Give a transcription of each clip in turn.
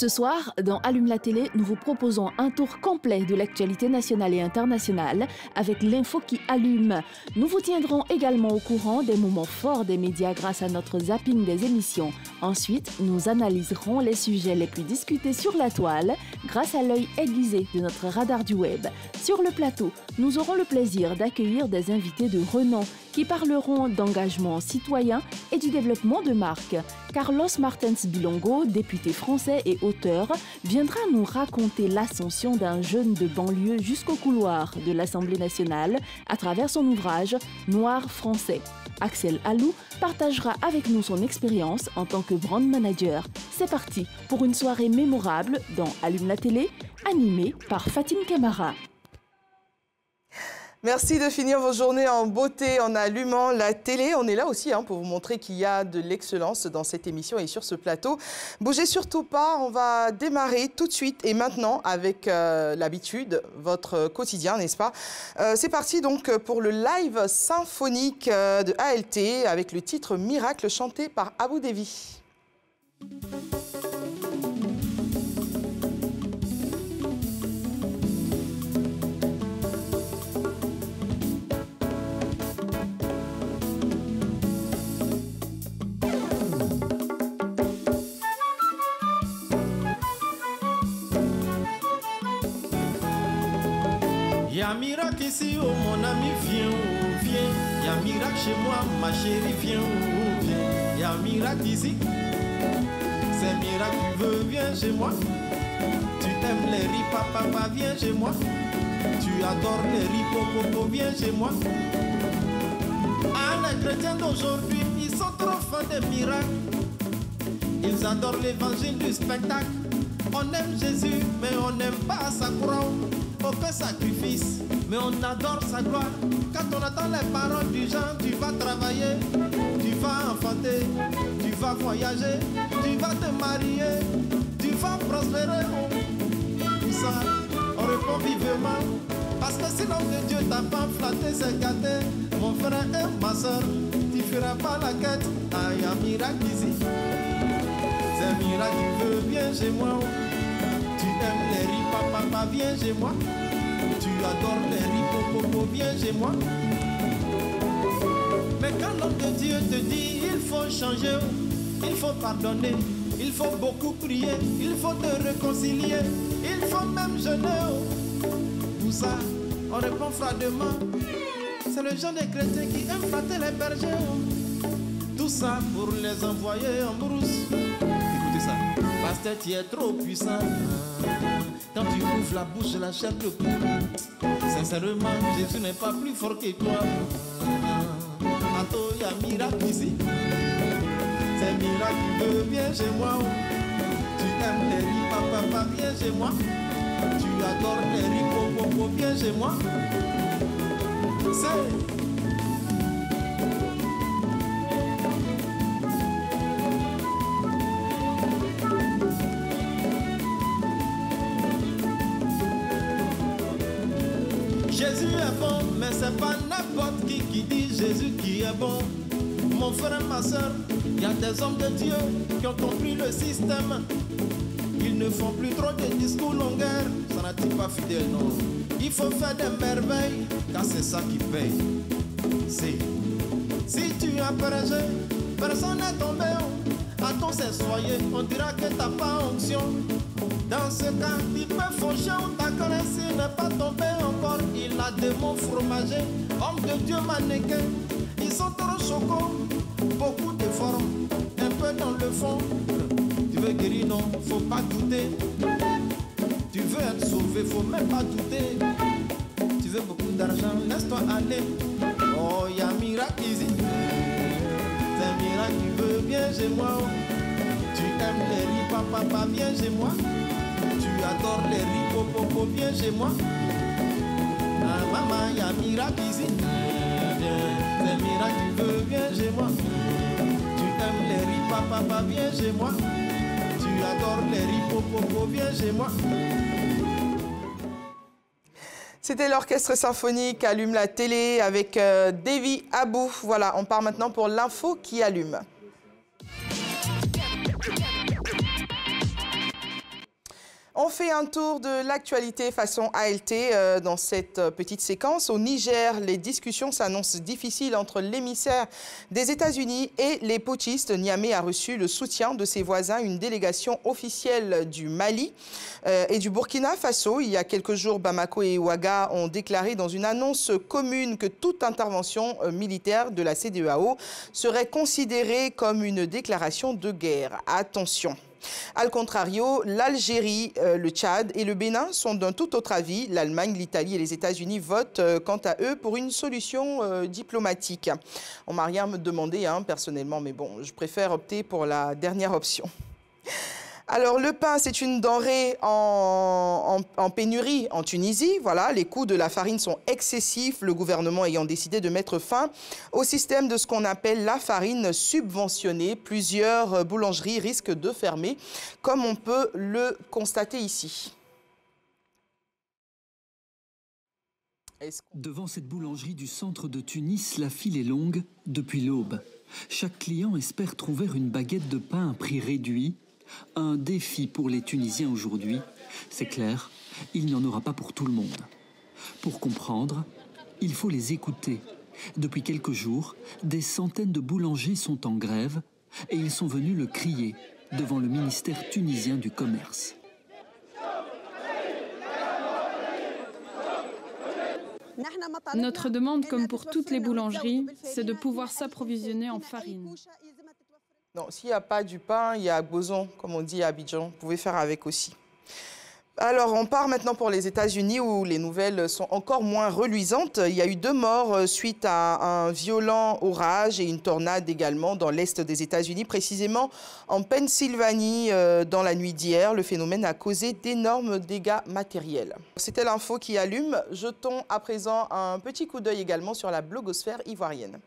Ce soir, dans Allume la télé, nous vous proposons un tour complet de l'actualité nationale et internationale avec l'info qui allume. Nous vous tiendrons également au courant des moments forts des médias grâce à notre zapping des émissions. Ensuite, nous analyserons les sujets les plus discutés sur la toile grâce à l'œil aiguisé de notre radar du web. Sur le plateau, nous aurons le plaisir d'accueillir des invités de renom qui parleront d'engagement citoyen et du développement de marques. Carlos Martens Bilongo, député français et auteur, viendra nous raconter l'ascension d'un jeune de banlieue jusqu'au couloir de l'Assemblée nationale à travers son ouvrage « Noir français ». Axel Alou partagera avec nous son expérience en tant que brand manager. C'est parti pour une soirée mémorable dans Allume la télé, animée par Fatine Camara. Merci de finir vos journées en beauté en allumant la télé. On est là aussi pour vous montrer qu'il y a de l'excellence dans cette émission et sur ce plateau. Bougez surtout pas, on va démarrer tout de suite et maintenant avec l'habitude, votre quotidien, n'est-ce pas? C'est parti donc pour le live symphonique de ALT avec le titre Miracle chanté par Abou Devi. Y a un miracle ici, oh mon ami, viens, oh, viens. Y a un miracle chez moi, ma chérie, viens, oh, viens. Y a un miracle ici, c'est un miracle, tu veux, viens chez moi. Tu t'aimes les riz, papa, viens chez moi. Tu adores les riz, popo, viens chez moi. Ah, les chrétiens d'aujourd'hui, ils sont trop fans des miracles. Ils adorent l'évangile du spectacle. On aime Jésus, mais on n'aime pas sa croix. Aucun sacrifice, mais on adore sa gloire. Quand on attend les paroles du genre, tu vas travailler, tu vas enfanter, tu vas voyager, tu vas te marier, tu vas prospérer. Tout ça, on répond vivement. Parce que si l'homme de Dieu t'a pas flatté, c'est gâté. Mon frère et ma soeur, tu feras pas la quête. Ah, y a un miracle ici. C'est un miracle, tu veux, viens chez moi. Tu aimes les riz, papa, viens chez moi. Tu adores les riz, popo, viens chez moi. Mais quand l'homme de Dieu te dit il faut changer, il faut pardonner, il faut beaucoup prier, il faut te réconcilier, il faut même jeûner. Tout ça, on répond froidement. C'est le genre de chrétiens qui aiment flatter les bergers. Tout ça pour les envoyer en brousse. Écoutez ça. Pasteur, tu es trop puissant. Quand tu ouvres la bouche, la chair te coupe. Sincèrement, Jésus n'est pas plus fort que toi. Attends, il y a un miracle ici. C'est un miracle, tu veux, viens chez moi. Tu aimes les riz, papa, viens chez moi. Tu adores les riz, popo, viens chez moi. C'est... Jésus est bon, mais c'est pas n'importe qui dit Jésus qui est bon. Mon frère, ma soeur, il y a des hommes de Dieu qui ont compris le système. Ils ne font plus trop de discours longueurs, ça n'a-t-il pas fidèle, non. Il faut faire des merveilles, car c'est ça qui paye. Si tu as prêché, personne n'est tombé. Attends, c'est soyez, on dira que t'as pas onction. Dans ce cas, il peut faucher ou ta connaissance n'est pas tombé encore. Il a des mots fromagers, homme de Dieu mannequin. Ils sont trop chocos, beaucoup de formes, un peu dans le fond. Tu veux guérir, non, faut pas douter. Tu veux être sauvé, faut même pas douter. Tu veux beaucoup d'argent, laisse-toi aller. Oh, y a un miracle ici. C'est un miracle, tu veux, viens chez moi. Tu aimes les riz, papa, viens chez moi. Tu adores les riz, popo, viens chez moi. Ah, maman, y a un miracle ici. C'est un miracle, tu veux, viens chez moi. Tu aimes les riz, papa, viens chez moi. Tu adores les riz, popo, viens chez moi. C'était l'orchestre symphonique Allume la télé avec Devi Abou. Voilà, on part maintenant pour l'info qui allume. On fait un tour de l'actualité façon ALT dans cette petite séquence. Au Niger, les discussions s'annoncent difficiles entre l'émissaire des États-Unis et les putschistes. Niamey a reçu le soutien de ses voisins, une délégation officielle du Mali et du Burkina Faso. Il y a quelques jours, Bamako et Ouaga ont déclaré dans une annonce commune que toute intervention militaire de la CEDEAO serait considérée comme une déclaration de guerre. Attention! Al contrario, l'Algérie, le Tchad et le Bénin sont d'un tout autre avis. L'Allemagne, l'Italie et les États-Unis votent quant à eux pour une solution diplomatique. On m'a rien demandé personnellement, mais bon, je préfère opter pour la dernière option. Alors, le pain, c'est une denrée en pénurie en Tunisie. Voilà, les coûts de la farine sont excessifs, le gouvernement ayant décidé de mettre fin au système de ce qu'on appelle la farine subventionnée. Plusieurs boulangeries risquent de fermer, comme on peut le constater ici. Devant cette boulangerie du centre de Tunis, la file est longue depuis l'aube. Chaque client espère trouver une baguette de pain à prix réduit. Un défi pour les Tunisiens aujourd'hui, c'est clair, il n'y en aura pas pour tout le monde. Pour comprendre, il faut les écouter. Depuis quelques jours, des centaines de boulangers sont en grève et ils sont venus le crier devant le ministère tunisien du Commerce. Notre demande, comme pour toutes les boulangeries, c'est de pouvoir s'approvisionner en farine. Non, s'il n'y a pas du pain, il y a boson, comme on dit à Abidjan. Vous pouvez faire avec aussi. Alors, on part maintenant pour les États-Unis où les nouvelles sont encore moins reluisantes. Il y a eu 2 morts suite à un violent orage et une tornade également dans l'est des États-Unis, précisément en Pennsylvanie dans la nuit d'hier. Le phénomène a causé d'énormes dégâts matériels. C'était l'info qui allume. Jetons à présent un petit coup d'œil également sur la blogosphère ivoirienne.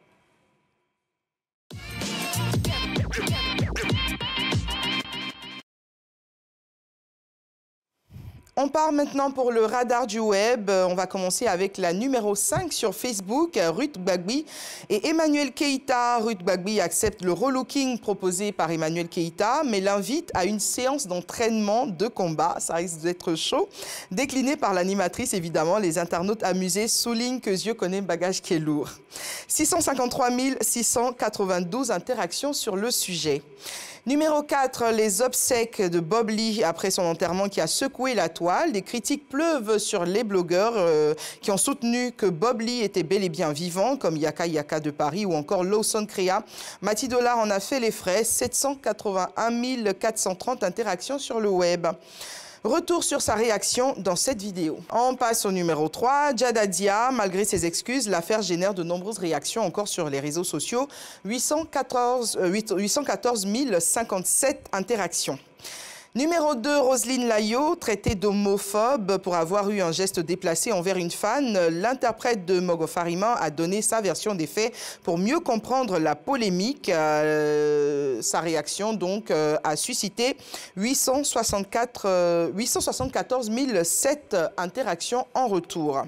On part maintenant pour le radar du web. On va commencer avec la numéro 5 sur Facebook, Ruth Gbagbo et Emmanuel Keïta. Ruth Gbagbo accepte le relooking proposé par Emmanuel Keïta, mais l'invite à une séance d'entraînement de combat. Ça risque d'être chaud. Décliné par l'animatrice, évidemment, les internautes amusés soulignent que Dieu connaît le bagage qui est lourd. 653 692 interactions sur le sujet. Numéro 4, les obsèques de Bob Lee après son enterrement qui a secoué la toile. Des critiques pleuvent sur les blogueurs qui ont soutenu que Bob Lee était bel et bien vivant, comme Yaka Yaka de Paris ou encore Lawson Crea. Mathilde Dollar en a fait les frais, 781 430 interactions sur le web. Retour sur sa réaction dans cette vidéo. On passe au numéro 3. Djada Dia, malgré ses excuses, l'affaire génère de nombreuses réactions encore sur les réseaux sociaux. 814 057 interactions. Numéro 2, Roselyne Layo, traitée d'homophobe pour avoir eu un geste déplacé envers une fan. L'interprète de Mogo Farima a donné sa version des faits pour mieux comprendre la polémique. Sa réaction donc a suscité 874 007 interactions en retour.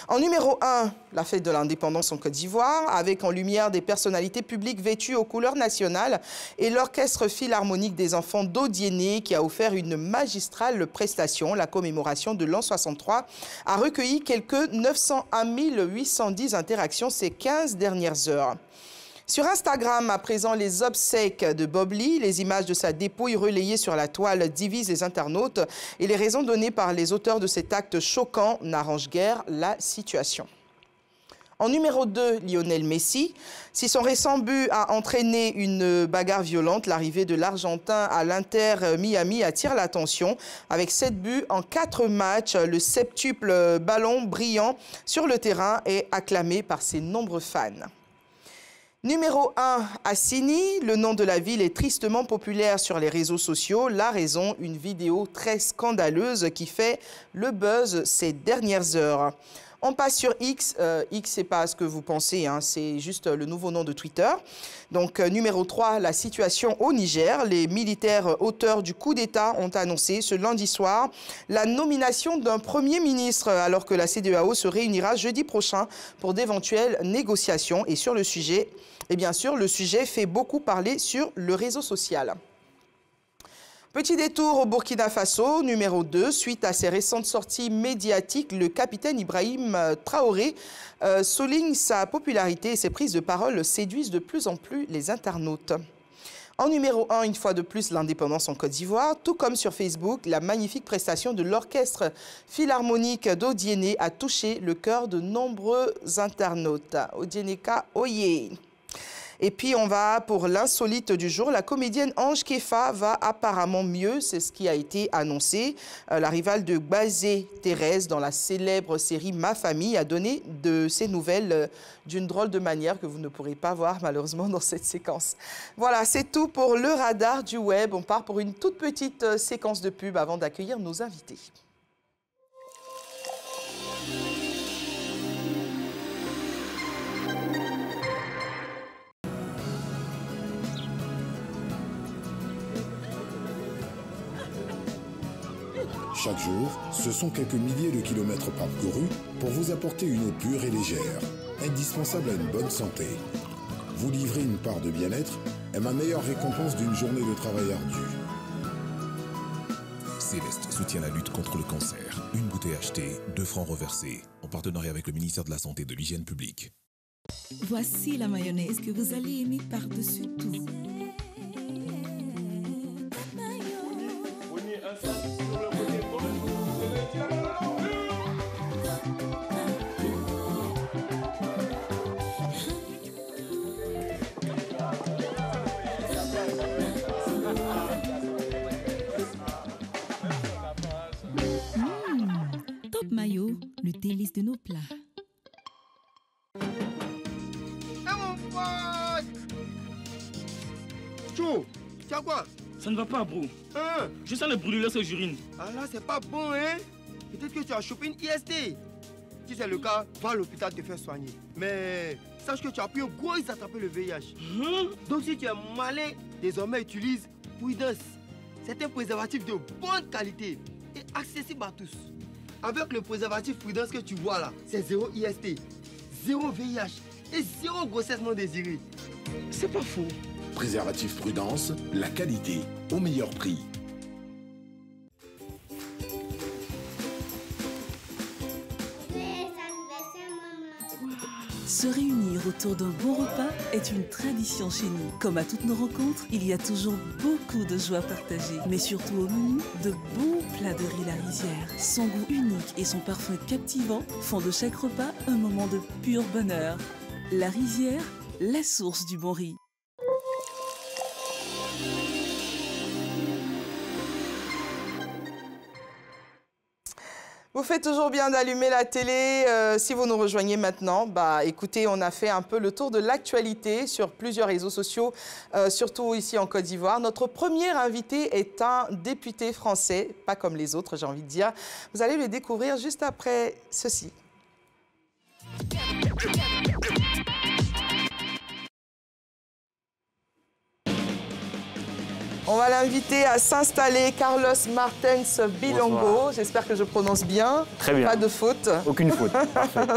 En numéro 1, la fête de l'indépendance en Côte d'Ivoire, avec en lumière des personnalités publiques vêtues aux couleurs nationales et l'orchestre philharmonique des enfants d'Odiéné qui a offert une magistrale prestation. La commémoration de l'an 63 a recueilli quelques 901 810 interactions ces 15 dernières heures. Sur Instagram, à présent, les obsèques de Bob Lee, les images de sa dépouille relayées sur la toile divisent les internautes et les raisons données par les auteurs de cet acte choquant n'arrangent guère la situation. En numéro 2, Lionel Messi. Si son récent but a entraîné une bagarre violente, l'arrivée de l'Argentin à l'Inter Miami attire l'attention. Avec 7 buts en 4 matchs, le septuple ballon brillant sur le terrain est acclamé par ses nombreux fans. Numéro 1, Assini. Le nom de la ville est tristement populaire sur les réseaux sociaux. La raison, une vidéo très scandaleuse qui fait le buzz ces dernières heures. On passe sur X. X, c'est pas ce que vous pensez, c'est juste le nouveau nom de Twitter. Donc, numéro 3, la situation au Niger. Les militaires auteurs du coup d'État ont annoncé ce lundi soir la nomination d'un Premier ministre, alors que la CEDEAO se réunira jeudi prochain pour d'éventuelles négociations. Et sur le sujet, et bien sûr, le sujet fait beaucoup parler sur le réseau social. Petit détour au Burkina Faso, numéro 2. Suite à ses récentes sorties médiatiques, le capitaine Ibrahim Traoré souligne sa popularité et ses prises de parole séduisent de plus en plus les internautes. En numéro 1, une fois de plus, l'indépendance en Côte d'Ivoire. Tout comme sur Facebook, la magnifique prestation de l'orchestre philharmonique d'Odiéné a touché le cœur de nombreux internautes. Odiénéka, oyez! Et puis, on va pour l'insolite du jour. La comédienne Ange Kefa va apparemment mieux. C'est ce qui a été annoncé. La rivale de Gbazé Thérèse dans la célèbre série Ma Famille a donné de ses nouvelles d'une drôle de manière que vous ne pourrez pas voir malheureusement dans cette séquence. Voilà, c'est tout pour le radar du web. On part pour une toute petite séquence de pub avant d'accueillir nos invités. Chaque jour, ce sont quelques milliers de kilomètres parcourus pour vous apporter une eau pure et légère, indispensable à une bonne santé. Vous livrer une part de bien-être est ma meilleure récompense d'une journée de travail ardu. Céleste soutient la lutte contre le cancer. Une bouteille achetée, 2 francs reversés, en partenariat avec le ministère de la Santé et de l'Hygiène publique. Voici la mayonnaise que vous allez aimer par-dessus tout. Top Mayo, le délice de nos plats. Tchou, tu as quoi? Ça ne va pas, bro. Hein? Je sens les brûlures sur j'urine. Ah là, c'est pas bon, hein? Peut-être que tu as chopé une IST. Si c'est le cas, va à l'hôpital te faire soigner. Mais sache que tu as pu un gros risque d'attraper le VIH. Donc si tu es malin, désormais utilise Prudence. C'est un préservatif de bonne qualité et accessible à tous. Avec le préservatif Prudence que tu vois là, c'est 0 IST, 0 VIH et 0 grossesse non désirée. C'est pas faux. Préservatif Prudence, la qualité au meilleur prix. Se réunir autour d'un bon repas est une tradition chez nous. Comme à toutes nos rencontres, il y a toujours beaucoup de joie partagée. Mais surtout au menu, de bons plats de riz La Rizière. Son goût unique et son parfum captivant font de chaque repas un moment de pur bonheur. La Rizière, la source du bon riz. Vous faites toujours bien d'allumer la télé. Si vous nous rejoignez maintenant, écoutez, on a fait un peu le tour de l'actualité sur plusieurs réseaux sociaux, surtout ici en Côte d'Ivoire. Notre premier invité est un député français, pas comme les autres, j'ai envie de dire. Vous allez le découvrir juste après ceci. On va l'inviter à s'installer, Carlos Martens Bilongo. J'espère que je prononce bien. Très bien. Pas de faute. Aucune faute.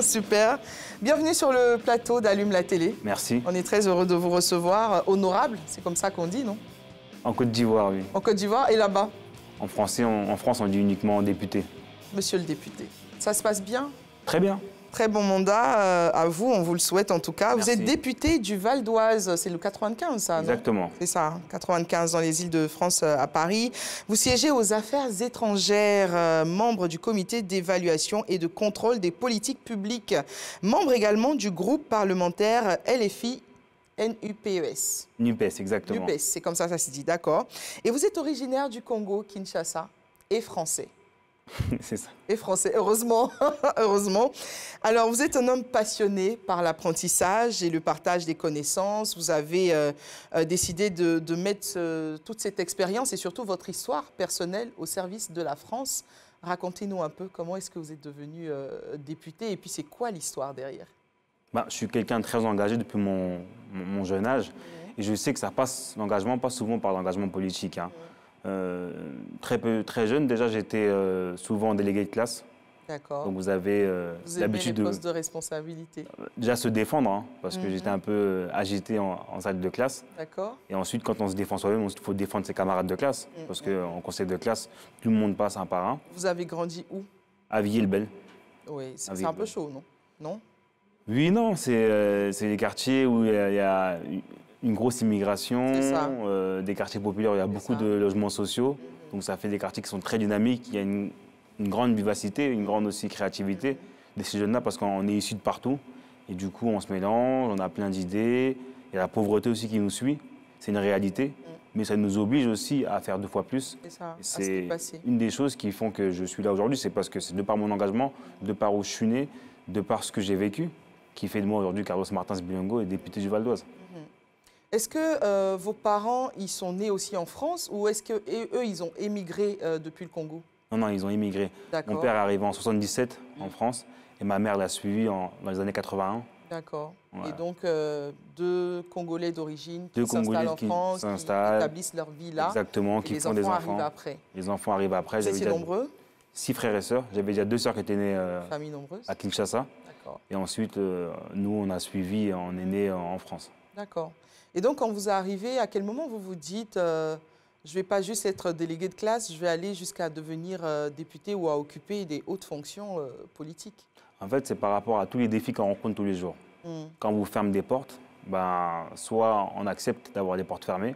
Super. Bienvenue sur le plateau d'Allume la télé. Merci. On est très heureux de vous recevoir. Honorable, c'est comme ça qu'on dit, non? En Côte d'Ivoire, oui. En Côte d'Ivoire et là-bas? En français, en France, on dit uniquement député. Monsieur le député. Ça se passe bien? Très bien. Très bon mandat à vous, on vous le souhaite en tout cas. Merci. Vous êtes député du Val d'Oise, c'est le 95 ça, non? Exactement. C'est ça, 95 dans les Îles-de-France à Paris. Vous siégez aux affaires étrangères, membre du comité d'évaluation et de contrôle des politiques publiques, membre également du groupe parlementaire LFI NUPES. NUPES, exactement. NUPES, c'est comme ça se dit, d'accord. Et vous êtes originaire du Congo, Kinshasa, et français. C'est ça. Et français, heureusement. Heureusement. Alors, vous êtes un homme passionné par l'apprentissage et le partage des connaissances. Vous avez décidé de mettre toute cette expérience et surtout votre histoire personnelle au service de la France. Racontez-nous un peu comment est-ce que vous êtes devenu député et puis c'est quoi l'histoire derrière? Je suis quelqu'un de très engagé depuis mon jeune âge et je sais que l'engagement passe souvent par l'engagement politique. Très jeune, déjà, j'étais souvent délégué de classe D'accord. Donc vous avez l'habitude de... postes de responsabilité. Déjà se défendre, hein, parce que j'étais un peu agité en salle de classe. D'accord. Et ensuite, quand on se défend soi-même, il faut défendre ses camarades de classe. Parce qu'en conseil de classe, tout le monde passe un par un. Vous avez grandi où? À Villiers-le-Bel. Oui, c'est un peu chaud, non? Non? Oui, non, c'est des quartiers où il y a une grosse immigration, des quartiers populaires où il y a beaucoup de logements sociaux. Donc ça fait des quartiers qui sont très dynamiques, il y a une grande vivacité, une grande aussi créativité de ces jeunes-là parce qu'on est issus de partout. Et du coup, on se mélange, on a plein d'idées. Il y a la pauvreté aussi qui nous suit, c'est une réalité. Mais ça nous oblige aussi à faire 2 fois plus. C'est une des choses qui font que je suis là aujourd'hui, c'est parce que c'est de par mon engagement, de par où je suis né, de par ce que j'ai vécu, qui fait de moi aujourd'hui Carlos Martins Bilongo et député du Val d'Oise. Est-ce que vos parents, ils sont nés aussi en France ou est-ce qu'eux, ils ont émigré depuis le Congo? Non, ils ont immigré. Mon père est arrivé en 77 en France et ma mère l'a suivi dans les années 81. D'accord. Ouais. Et donc, 2 Congolais d'origine qui s'installent en France, qui établissent leur vie là. Exactement, qui font des enfants. Arrivent après. Les enfants arrivent après. Vous étiez nombreux? 6 frères et sœurs. J'avais déjà 2 sœurs qui étaient nées famille nombreuse. À Kinshasa. Et ensuite, nous, on a suivi, on est nés en France. D'accord. Et donc, quand vous arrivez, à quel moment vous vous dites je ne vais pas juste être délégué de classe, je vais aller jusqu'à devenir député ou à occuper des hautes fonctions politiques? En fait, c'est par rapport à tous les défis qu'on rencontre tous les jours. Quand on vous ferme des portes, soit on accepte d'avoir des portes fermées,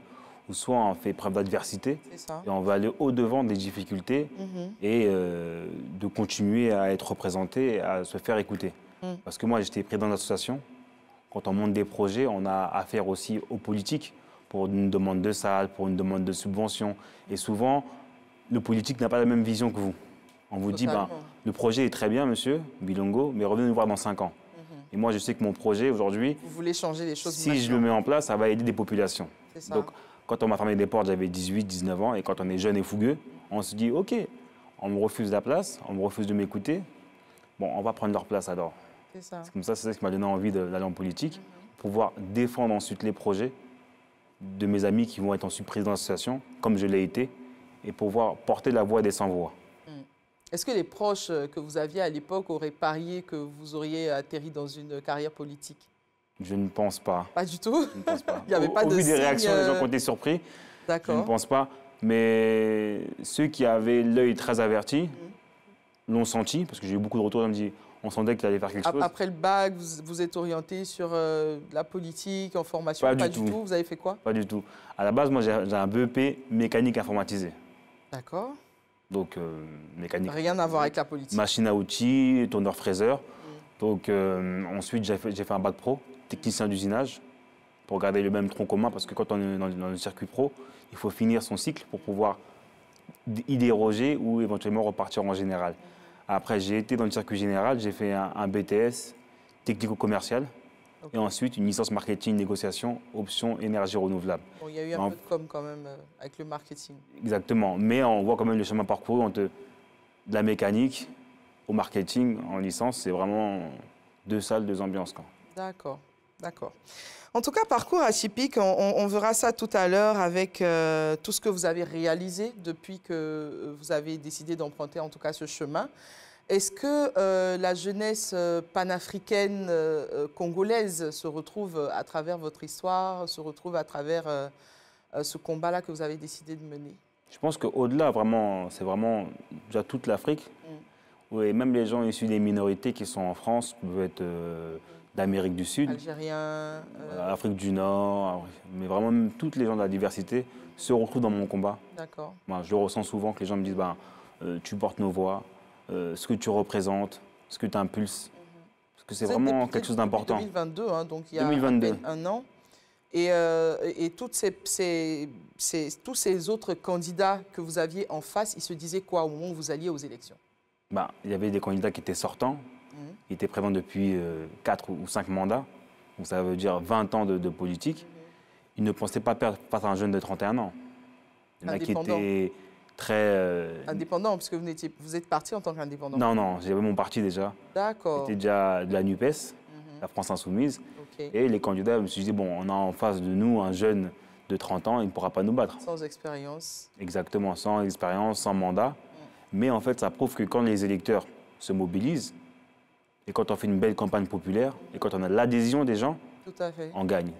ou soit on fait preuve d'adversité et on va aller au-devant des difficultés et de continuer à être représenté et à se faire écouter. Parce que moi, j'étais président d'association. Quand on monte des projets, on a affaire aussi aux politiques pour une demande de salle, pour une demande de subvention. Et souvent, le politique n'a pas la même vision que vous. On vous dit, le projet est très bien, monsieur Bilongo, mais revenez nous voir dans 5 ans. Et moi, je sais que mon projet, aujourd'hui, vous voulez changer les choses si je le mets en place, ça va aider des populations. Donc, quand on m'a fermé des portes, j'avais 18, 19 ans. Et quand on est jeune et fougueux, on se dit, OK, on me refuse la place, on me refuse de m'écouter. Bon, on va prendre leur place alors. C'est comme ça, c'est ça qui m'a donné envie d'aller en politique, pouvoir défendre ensuite les projets de mes amis qui vont être ensuite présidents d'association, comme je l'ai été, et pouvoir porter la voix des sans-voix. Est-ce que les proches que vous aviez à l'époque auraient parié que vous auriez atterri dans une carrière politique? Je ne pense pas. Pas du tout? Je ne pense pas. Il n'y avait pas de Au vu des signe... réactions, les gens qui ont été surpris. Je ne pense pas. Mais ceux qui avaient l'œil très averti l'ont senti, parce que j'ai eu beaucoup de retours, on me dit, on sentait qu'il allait faire quelque chose. Après le bac, vous êtes orienté sur la politique, en formation? Pas du tout. Vous avez fait quoi? Pas du tout. À la base, moi, j'ai un BEP mécanique informatisée. D'accord. Donc, mécanique. Rien à voir avec la politique. Machine à outils, tourneur-fraiseur. Donc, ensuite, j'ai fait un bac pro, technicien d'usinage, pour garder le même tronc commun, parce que quand on est dans le circuit pro, il faut finir son cycle pour pouvoir y déroger ou éventuellement repartir en général. Après, j'ai été dans le circuit général, j'ai fait un BTS technico-commercial et ensuite une licence marketing, négociation, option énergie renouvelable. Bon, il y a eu un peu de com quand même avec le marketing. Exactement, mais on voit quand même le chemin parcouru entre de la mécanique au marketing en licence, c'est vraiment 2 salles, 2 ambiances. D'accord, d'accord. En tout cas, parcours atypique, on verra ça tout à l'heure avec tout ce que vous avez réalisé depuis que vous avez décidé d'emprunter en tout cas ce chemin. Est-ce que la jeunesse panafricaine congolaise se retrouve à travers votre histoire, se retrouve à travers ce combat-là que vous avez décidé de mener? Je pense qu'au-delà, c'est vraiment déjà toute l'Afrique. Oui, même les gens issus des minorités qui sont en France peuvent être d'Amérique du Sud, Algériens, Afrique du Nord, mais vraiment même toutes les gens de la diversité se retrouvent dans mon combat. D'accord. Moi, je le ressens souvent que les gens me disent tu portes nos voix, ce que tu représentes, ce que tu impulses, parce que c'est vraiment quelque chose d'important. 2022, hein, donc il y a 2022. à peine un an. Et tous ces autres candidats que vous aviez en face, ils se disaient quoi au moment où vous alliez aux élections? Il y avait des candidats qui étaient sortants, qui étaient présents depuis 4 ou 5 mandats, donc ça veut dire 20 ans de politique. Ils ne pensaient pas perdre face à un jeune de 31 ans. Il y en a qui étaient très... Indépendant, parce que vous êtes parti en tant qu'indépendant? Non, j'avais mon parti déjà. D'accord. J'étais déjà de la NUPES, la France Insoumise. Et les candidats, je me suis dit, bon, on a en face de nous un jeune de 30 ans, il ne pourra pas nous battre. Sans expérience. Exactement, sans expérience, sans mandat. Mais en fait, ça prouve que quand les électeurs se mobilise. Et quand on fait une belle campagne populaire, et quand on a l'adhésion des gens, tout à fait, on gagne.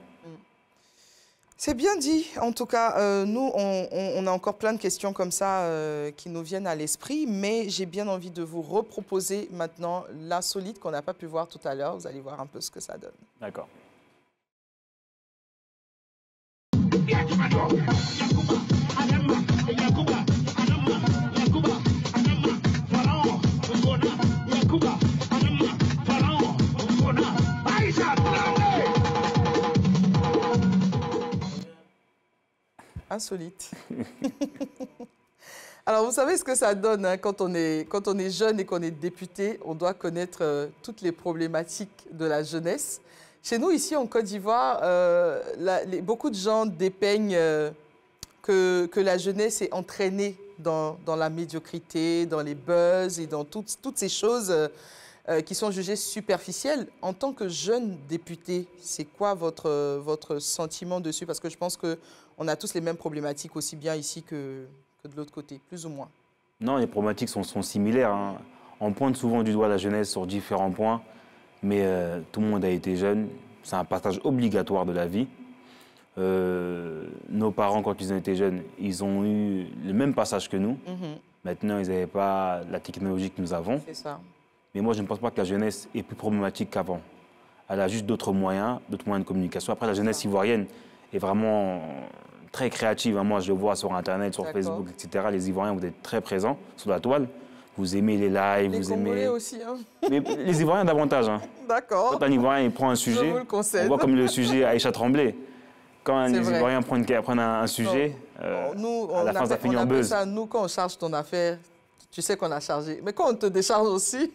C'est bien dit. En tout cas, nous, on a encore plein de questions comme ça qui nous viennent à l'esprit, mais j'ai bien envie de vous reproposer maintenant l'insolite qu'on n'a pas pu voir tout à l'heure. Vous allez voir un peu ce que ça donne. D'accord. Insolite. Alors, vous savez ce que ça donne hein, quand on est jeune et qu'on est député, on doit connaître toutes les problématiques de la jeunesse. Chez nous, ici, en Côte d'Ivoire, beaucoup de gens dépeignent que la jeunesse est entraînée dans la médiocrité, dans les buzz et dans toutes ces choses qui sont jugées superficielles. En tant que jeune député, c'est quoi votre sentiment dessus? Parce que je pense qu'on a tous les mêmes problématiques, aussi bien ici que de l'autre côté, plus ou moins. Non, les problématiques sont similaires. Hein. On pointe souvent du doigt la jeunesse sur différents points, mais tout le monde a été jeune. C'est un passage obligatoire de la vie. Nos parents, quand ils ont été jeunes, ils ont eu le même passage que nous. Maintenant, ils n'avaient pas la technologie que nous avons. C'est ça. Mais moi, je ne pense pas que la jeunesse est plus problématique qu'avant. Elle a juste d'autres moyens de communication. Après, la jeunesse ivoirienne est vraiment très créative. Moi, je le vois sur Internet, sur Facebook, etc. Les Ivoiriens, vous êtes très présents sur la toile. Vous aimez les lives, vous aimez... Les Congolais aussi. Hein. Mais les Ivoiriens davantage. Hein. D'accord. Quand un Ivoirien il prend un sujet, on voit comme le sujet Aïcha Tremblay. Quand les Ivoiriens prennent un sujet, à la fin, ça finit en buzz. Ça, nous, quand on charge ton affaire, tu sais qu'on a chargé. Mais quand on te décharge aussi,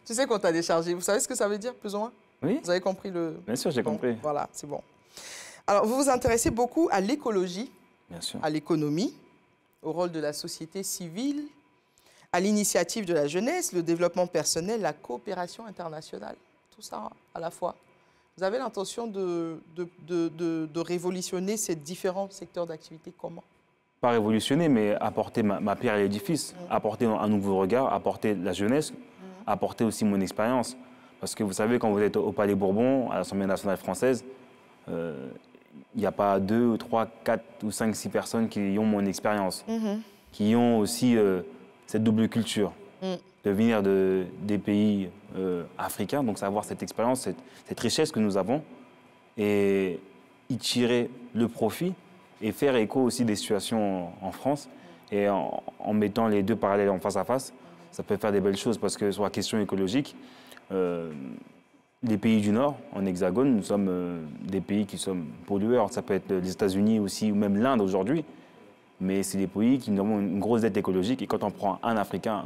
tu sais qu'on t'a déchargé. Vous savez ce que ça veut dire, plus ou moins? Oui. Vous avez compris le... Bien sûr, j'ai compris. Voilà, c'est bon. Alors, vous vous intéressez beaucoup à l'écologie, à l'économie, au rôle de la société civile, à l'initiative de la jeunesse, le développement personnel, la coopération internationale. Tout ça à la fois. Vous avez l'intention de révolutionner ces différents secteurs d'activité comment? Pas révolutionner, mais apporter ma pierre à l'édifice, apporter un nouveau regard, apporter la jeunesse, apporter aussi mon expérience. Parce que vous savez, quand vous êtes au Palais Bourbon, à l'Assemblée nationale française, il n'y a pas 2, 3, 4 ou 5, 6 personnes qui ont mon expérience, qui ont aussi cette double culture, de venir des pays africains, donc savoir cette expérience, cette richesse que nous avons, et y tirer le profit et faire écho aussi des situations en France. Et en mettant les deux parallèles en face à face, ça peut faire des belles choses, parce que sur la question écologique, les pays du Nord, en Hexagone, nous sommes des pays qui sont pollueurs. Ça peut être les États-Unis aussi, ou même l'Inde aujourd'hui. Mais c'est des pays qui ont une grosse dette écologique. Et quand on prend un Africain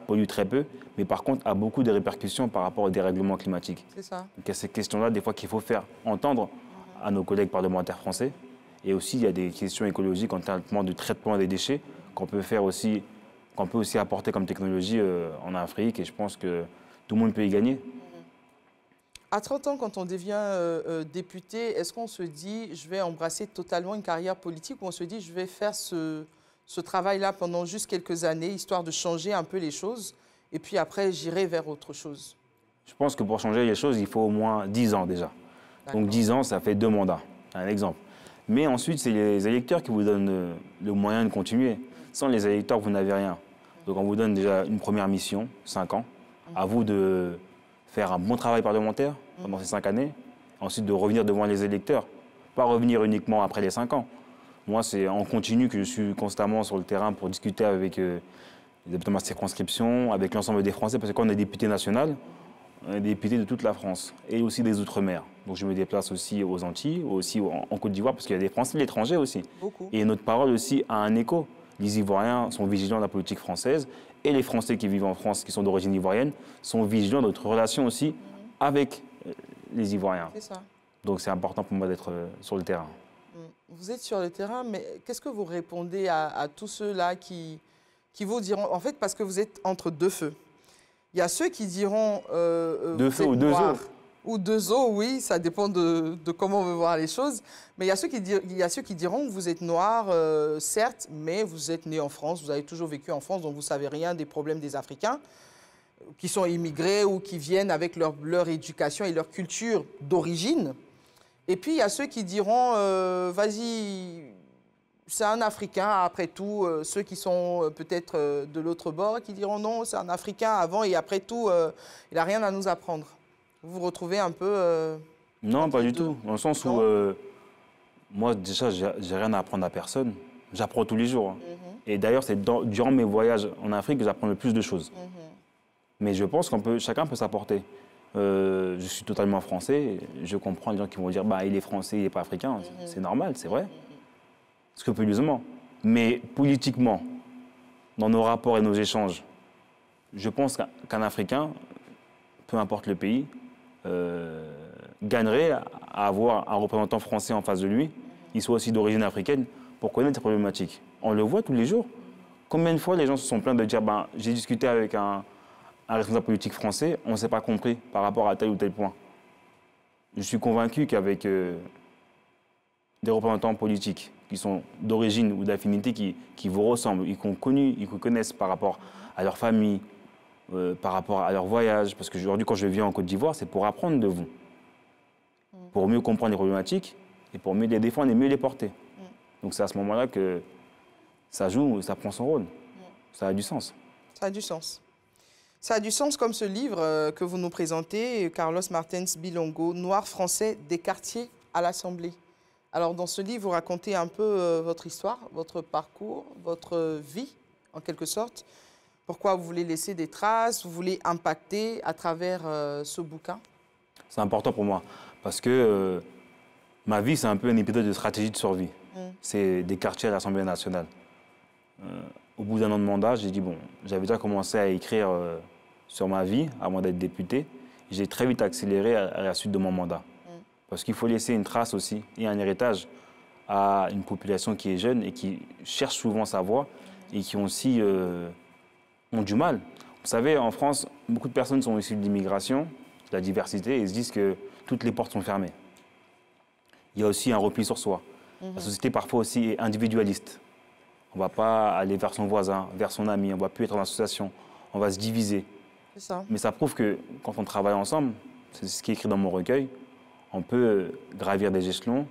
pollue très peu, mais par contre a beaucoup de répercussions par rapport au dérèglement climatique. C'est ça. Donc il y a ces questions-là, des fois, qu'il faut faire entendre à nos collègues parlementaires français. Et aussi, il y a des questions écologiques en termes de traitement des déchets qu'on peut aussi apporter comme technologie en Afrique. Et je pense que tout le monde peut y gagner. À 30 ans, quand on devient député, est-ce qu'on se dit, je vais embrasser totalement une carrière politique, ou on se dit, je vais faire ce travail-là pendant juste quelques années, histoire de changer un peu les choses, et puis après, j'irai vers autre chose? Je pense que pour changer les choses, il faut au moins 10 ans déjà. Donc 10 ans, ça fait 2 mandats, un exemple. Mais ensuite, c'est les électeurs qui vous donnent le moyen de continuer. Sans les électeurs, vous n'avez rien. Donc on vous donne déjà une première mission, 5 ans. À vous de faire un bon travail parlementaire pendant ces 5 années, ensuite de revenir devant les électeurs, pas revenir uniquement après les 5 ans. Moi, c'est en continu que je suis constamment sur le terrain pour discuter avec les habitants de ma circonscription, avec l'ensemble des Français, parce que quand on est député national, on est député de toute la France et aussi des Outre-mer. Donc je me déplace aussi aux Antilles, aussi en Côte d'Ivoire, parce qu'il y a des Français de l'étranger aussi. Beaucoup. Et notre parole aussi a un écho. Les Ivoiriens sont vigilants de la politique française, et les Français qui vivent en France, qui sont d'origine ivoirienne, sont vigilants de notre relation aussi avec les Ivoiriens. C'est ça. Donc c'est important pour moi d'être sur le terrain. Vous êtes sur le terrain, mais qu'est-ce que vous répondez à tous ceux-là qui vous diront, en fait, parce que vous êtes entre deux feux. Il y a ceux qui diront... deux feux ou deux eaux? Ou 2 os, oui, ça dépend de comment on veut voir les choses. Mais il y a ceux qui diront que vous êtes noir, certes, mais vous êtes né en France, vous avez toujours vécu en France, donc vous ne savez rien des problèmes des Africains qui sont immigrés ou qui viennent avec leur éducation et leur culture d'origine. Et puis, il y a ceux qui diront, vas-y, c'est un Africain, après tout. Ceux qui sont peut-être de l'autre bord, qui diront, non, c'est un Africain avant et après tout, il n'a rien à nous apprendre. Vous vous retrouvez un peu... Non, pas du tout. Dans le sens où, moi, déjà, j'ai rien à apprendre à personne. J'apprends tous les jours. Et d'ailleurs, c'est durant mes voyages en Afrique que j'apprends le plus de choses. Mais je pense que chacun peut s'apporter. Je suis totalement français. Je comprends les gens qui vont dire bah, il est français, il n'est pas africain. C'est normal, c'est vrai. Scrupuleusement. Mais politiquement, dans nos rapports et nos échanges, je pense qu'un Africain, peu importe le pays, gagnerait à avoir un représentant français en face de lui, il soit aussi d'origine africaine, pour connaître ses problématiques. On le voit tous les jours. Combien de fois les gens se sont plaints de dire ben, j'ai discuté avec un responsable politique français, on ne s'est pas compris par rapport à tel ou tel point. Je suis convaincu qu'avec des représentants politiques qui sont d'origine ou d'affinité, qui vous ressemblent, ils vous connaissent par rapport à leur famille, par rapport à leur voyage, parce qu'aujourd'hui, quand je viens en Côte d'Ivoire, c'est pour apprendre de vous, pour mieux comprendre les problématiques et pour mieux les défendre et mieux les porter. Donc c'est à ce moment-là que ça joue, ça prend son rôle. Ça a du sens. Ça a du sens. Ça a du sens comme ce livre que vous nous présentez, Carlos Martens Bilongo, Noir français des quartiers à l'Assemblée. Alors dans ce livre, vous racontez un peu votre histoire, votre parcours, votre vie, en quelque sorte. Pourquoi vous voulez laisser des traces, vous voulez impacter à travers ce bouquin? C'est important pour moi, parce que ma vie, c'est un peu un épisode de stratégie de survie. C'est des quartiers à l'Assemblée nationale. Au bout d'1 an de mandat, j'ai dit, bon, j'avais déjà commencé à écrire sur ma vie avant d'être député. J'ai très vite accéléré à la suite de mon mandat. Parce qu'il faut laisser une trace aussi et un héritage à une population qui est jeune et qui cherche souvent sa voie et qui ont aussi ont du mal. Vous savez, en France, beaucoup de personnes sont issues de l'immigration, de la diversité, et se disent que toutes les portes sont fermées. Il y a aussi un repli sur soi. La société, parfois, aussi est individualiste. On ne va pas aller vers son voisin, vers son ami, on ne va plus être en association, on va se diviser. C'est ça. Mais ça prouve que quand on travaille ensemble, c'est ce qui est écrit dans mon recueil, on peut gravir des échelons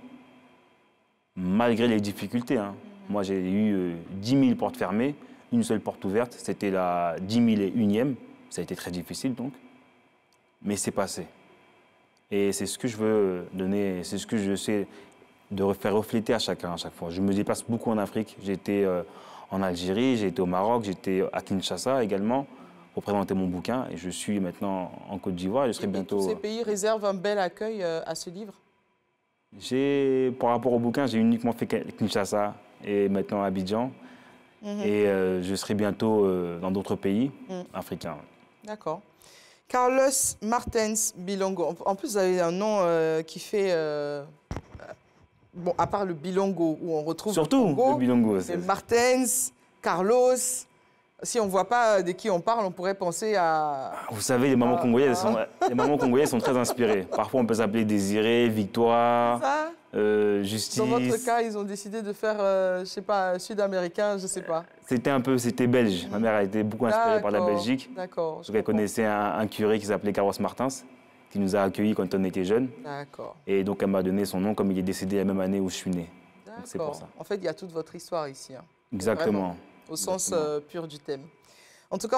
malgré les difficultés. Moi, j'ai eu 10 000 portes fermées, une seule porte ouverte, c'était la 10 001e. Ça a été très difficile, donc. Mais c'est passé. Et c'est ce que je veux donner, c'est ce que je sais de faire refléter à chacun à chaque fois. Je me déplace beaucoup en Afrique. J'ai été en Algérie, j'ai été au Maroc, j'ai été à Kinshasa également pour présenter mon bouquin. Et je suis maintenant en Côte d'Ivoire. Je serai bientôt... Tous ces pays réservent un bel accueil à ce livre? Par rapport au bouquin, j'ai uniquement fait Kinshasa et maintenant Abidjan. Et je serai bientôt dans d'autres pays africains. D'accord. Carlos Martens Bilongo. En plus, vous avez un nom qui fait... bon, à part le Bilongo, où on retrouve surtout le Bilongo. C'est Martens, Carlos. Si on ne voit pas de qui on parle, on pourrait penser à... Vous savez, les mamans congolaises, les mamans congolaises sont très inspirées. Parfois, on peut s'appeler Désiré, Victoire, Justice. Dans votre cas, ils ont décidé de faire, je ne sais pas, sud-américain, je ne sais pas. C'était belge. Ma mère a été beaucoup inspirée par la Belgique. D'accord. Donc, elle connaissait un curé qui s'appelait Carlos Martens, qui nous a accueillis quand on était jeunes. D'accord. Et donc, elle m'a donné son nom comme il est décédé la même année où je suis né. Donc, c'est pour ça. En fait, il y a toute votre histoire ici. Exactement. Vraiment, au sens pur du thème. En tout cas,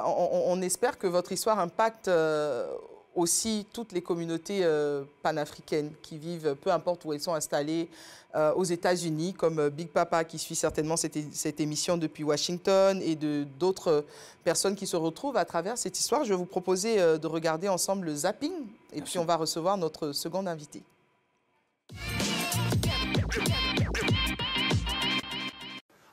on espère que votre histoire impacte aussi toutes les communautés panafricaines qui vivent, peu importe où elles sont installées, aux États-Unis, comme Big Papa qui suit certainement cette émission depuis Washington et d'autres personnes qui se retrouvent à travers cette histoire. Je vais vous proposer de regarder ensemble le zapping et puis on va recevoir notre second invité.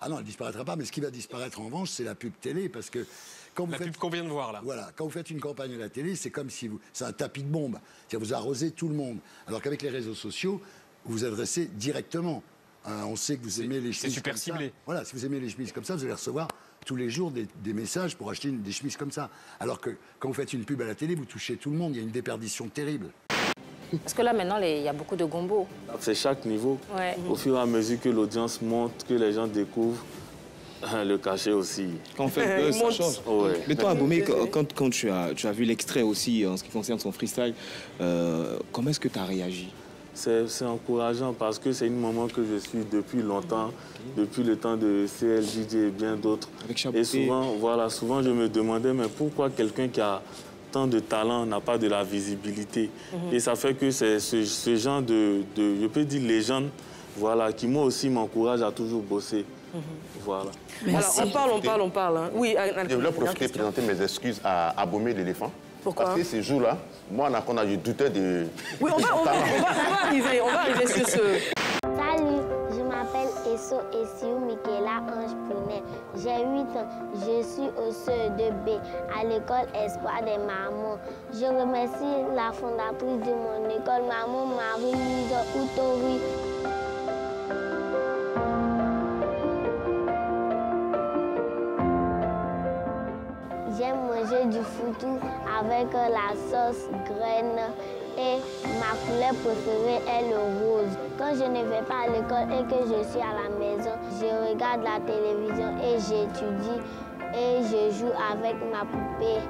Ah non, elle ne disparaîtra pas, mais ce qui va disparaître en revanche, c'est la pub télé, parce que quand vous pub qu'on vient de voir là. Voilà, quand vous faites une campagne à la télé, c'est comme si c'est un tapis de bombe, c'est-à-dire vous arrosez tout le monde. Alors qu'avec les réseaux sociaux, vous vous adressez directement. On sait que vous aimez les chemises. C'est super ciblé. Voilà, si vous aimez les chemises comme ça, vous allez recevoir tous les jours des messages pour acheter des chemises comme ça. Alors que quand vous faites une pub à la télé, vous touchez tout le monde, il y a une déperdition terrible. Parce que là, maintenant, il y a beaucoup de gombo. C'est chaque niveau. Ouais. Au fur et à mesure que l'audience monte, que les gens découvrent, le cachet aussi. Quand on fait buzz, ça change. Ouais. Mais toi, Abomey, quand tu as vu l'extrait aussi en ce qui concerne son freestyle, comment est-ce que tu as réagi? C'est encourageant parce que c'est une maman que je suis depuis longtemps, depuis le temps de CLJJ et bien d'autres. Et souvent, je me demandais, mais pourquoi quelqu'un qui a tant de talent n'a pas de la visibilité? Et ça fait que c'est ce genre je peux dire, légende, voilà, qui moi aussi m'encourage à toujours bosser. Voilà. Merci. Alors, on parle. Hein. Oui, je voulais profiter de présenter mes excuses à Abomey l'éléphant. Pourquoi? Parce que ces jours-là, moi, Anaconda, je doutais de... Oui, on va arriver sur ce... Salut, je m'appelle Eso Esiou Michaela Ange Prunet. J'ai 8 ans, je suis au CE2B à l'école Espoir des Mamans. Je remercie la fondatrice de mon école, Maman Marie-Louise Outori. J'aime manger du foutou avec la sauce graine et ma couleur préférée est le rose. Quand je ne vais pas à l'école et que je suis à la maison, je regarde la télévision et j'étudie et je joue avec ma poupée.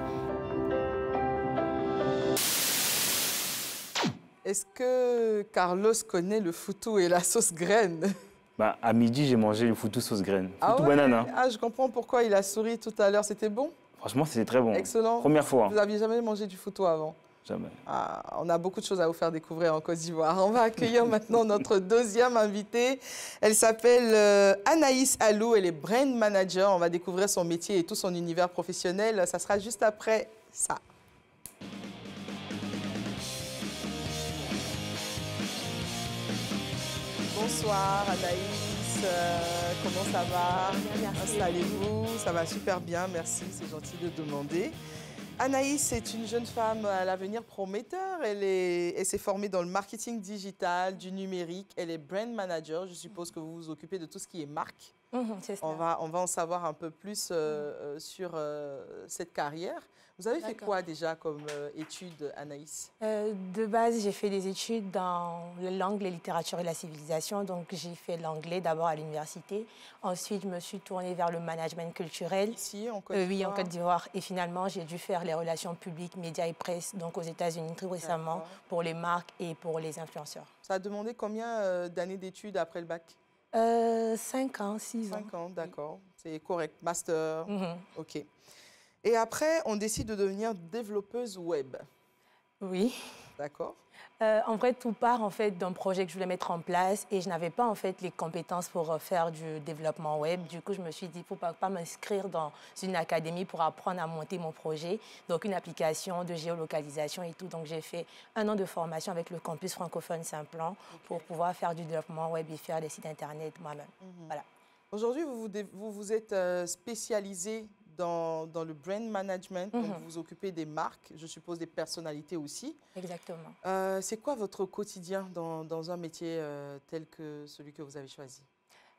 Est-ce que Carlos connaît le foutou et la sauce graine? Bah, à midi, j'ai mangé le foutou sauce graine. Foutou ouais? banane. Hein. Ah, je comprends pourquoi il a souri tout à l'heure. C'était bon? Franchement, c'était très bon. Excellent. Première fois. Vous n'aviez jamais mangé du foutou avant? Jamais. Ah, on a beaucoup de choses à vous faire découvrir en Côte d'Ivoire. On va accueillir maintenant notre deuxième invitée. Elle s'appelle Anaïs Alou. Elle est brand manager. On va découvrir son métier et tout son univers professionnel. Ça sera juste après ça. Bonsoir Anaïs. Comment ça va? Installez-vous, ça va super bien, merci, c'est gentil de demander. Anaïs est une jeune femme à l'avenir prometteur. Elle s'est formée dans le marketing digital, du numérique. Elle est brand manager. Je suppose que vous vous occupez de tout ce qui est marque. C'est ça. On va en savoir un peu plus sur cette carrière. Vous avez fait quoi déjà comme études, Anaïs? De base, j'ai fait des études dans les langues, les littératures et la civilisation. Donc, j'ai fait l'anglais d'abord à l'université. Ensuite, je me suis tournée vers le management culturel. Ici, en Côte d'Ivoire? Oui, en Côte d'Ivoire. Et finalement, j'ai dû faire les relations publiques, médias et presse, donc aux États-Unis tout récemment, pour les marques et pour les influenceurs. Ça a demandé combien d'années d'études après le bac? 5 ans, 6 ans. 5 ans, d'accord. C'est correct. Master, OK. Et après, on décide de devenir développeuse web. Oui. D'accord. En vrai, tout part en fait d'un projet que je voulais mettre en place et je n'avais pas en fait les compétences pour faire du développement web. Du coup, je me suis dit pourquoi pas m'inscrire dans une académie pour apprendre à monter mon projet. Donc, une application de géolocalisation et tout. Donc, j'ai fait 1 an de formation avec le campus francophone Saint-Plan pour pouvoir faire du développement web et faire des sites internet moi-même. Voilà. Aujourd'hui, vous vous êtes spécialisé dans le brand management, donc vous vous occupez des marques, je suppose des personnalités aussi. Exactement. C'est quoi votre quotidien dans un métier tel que celui que vous avez choisi?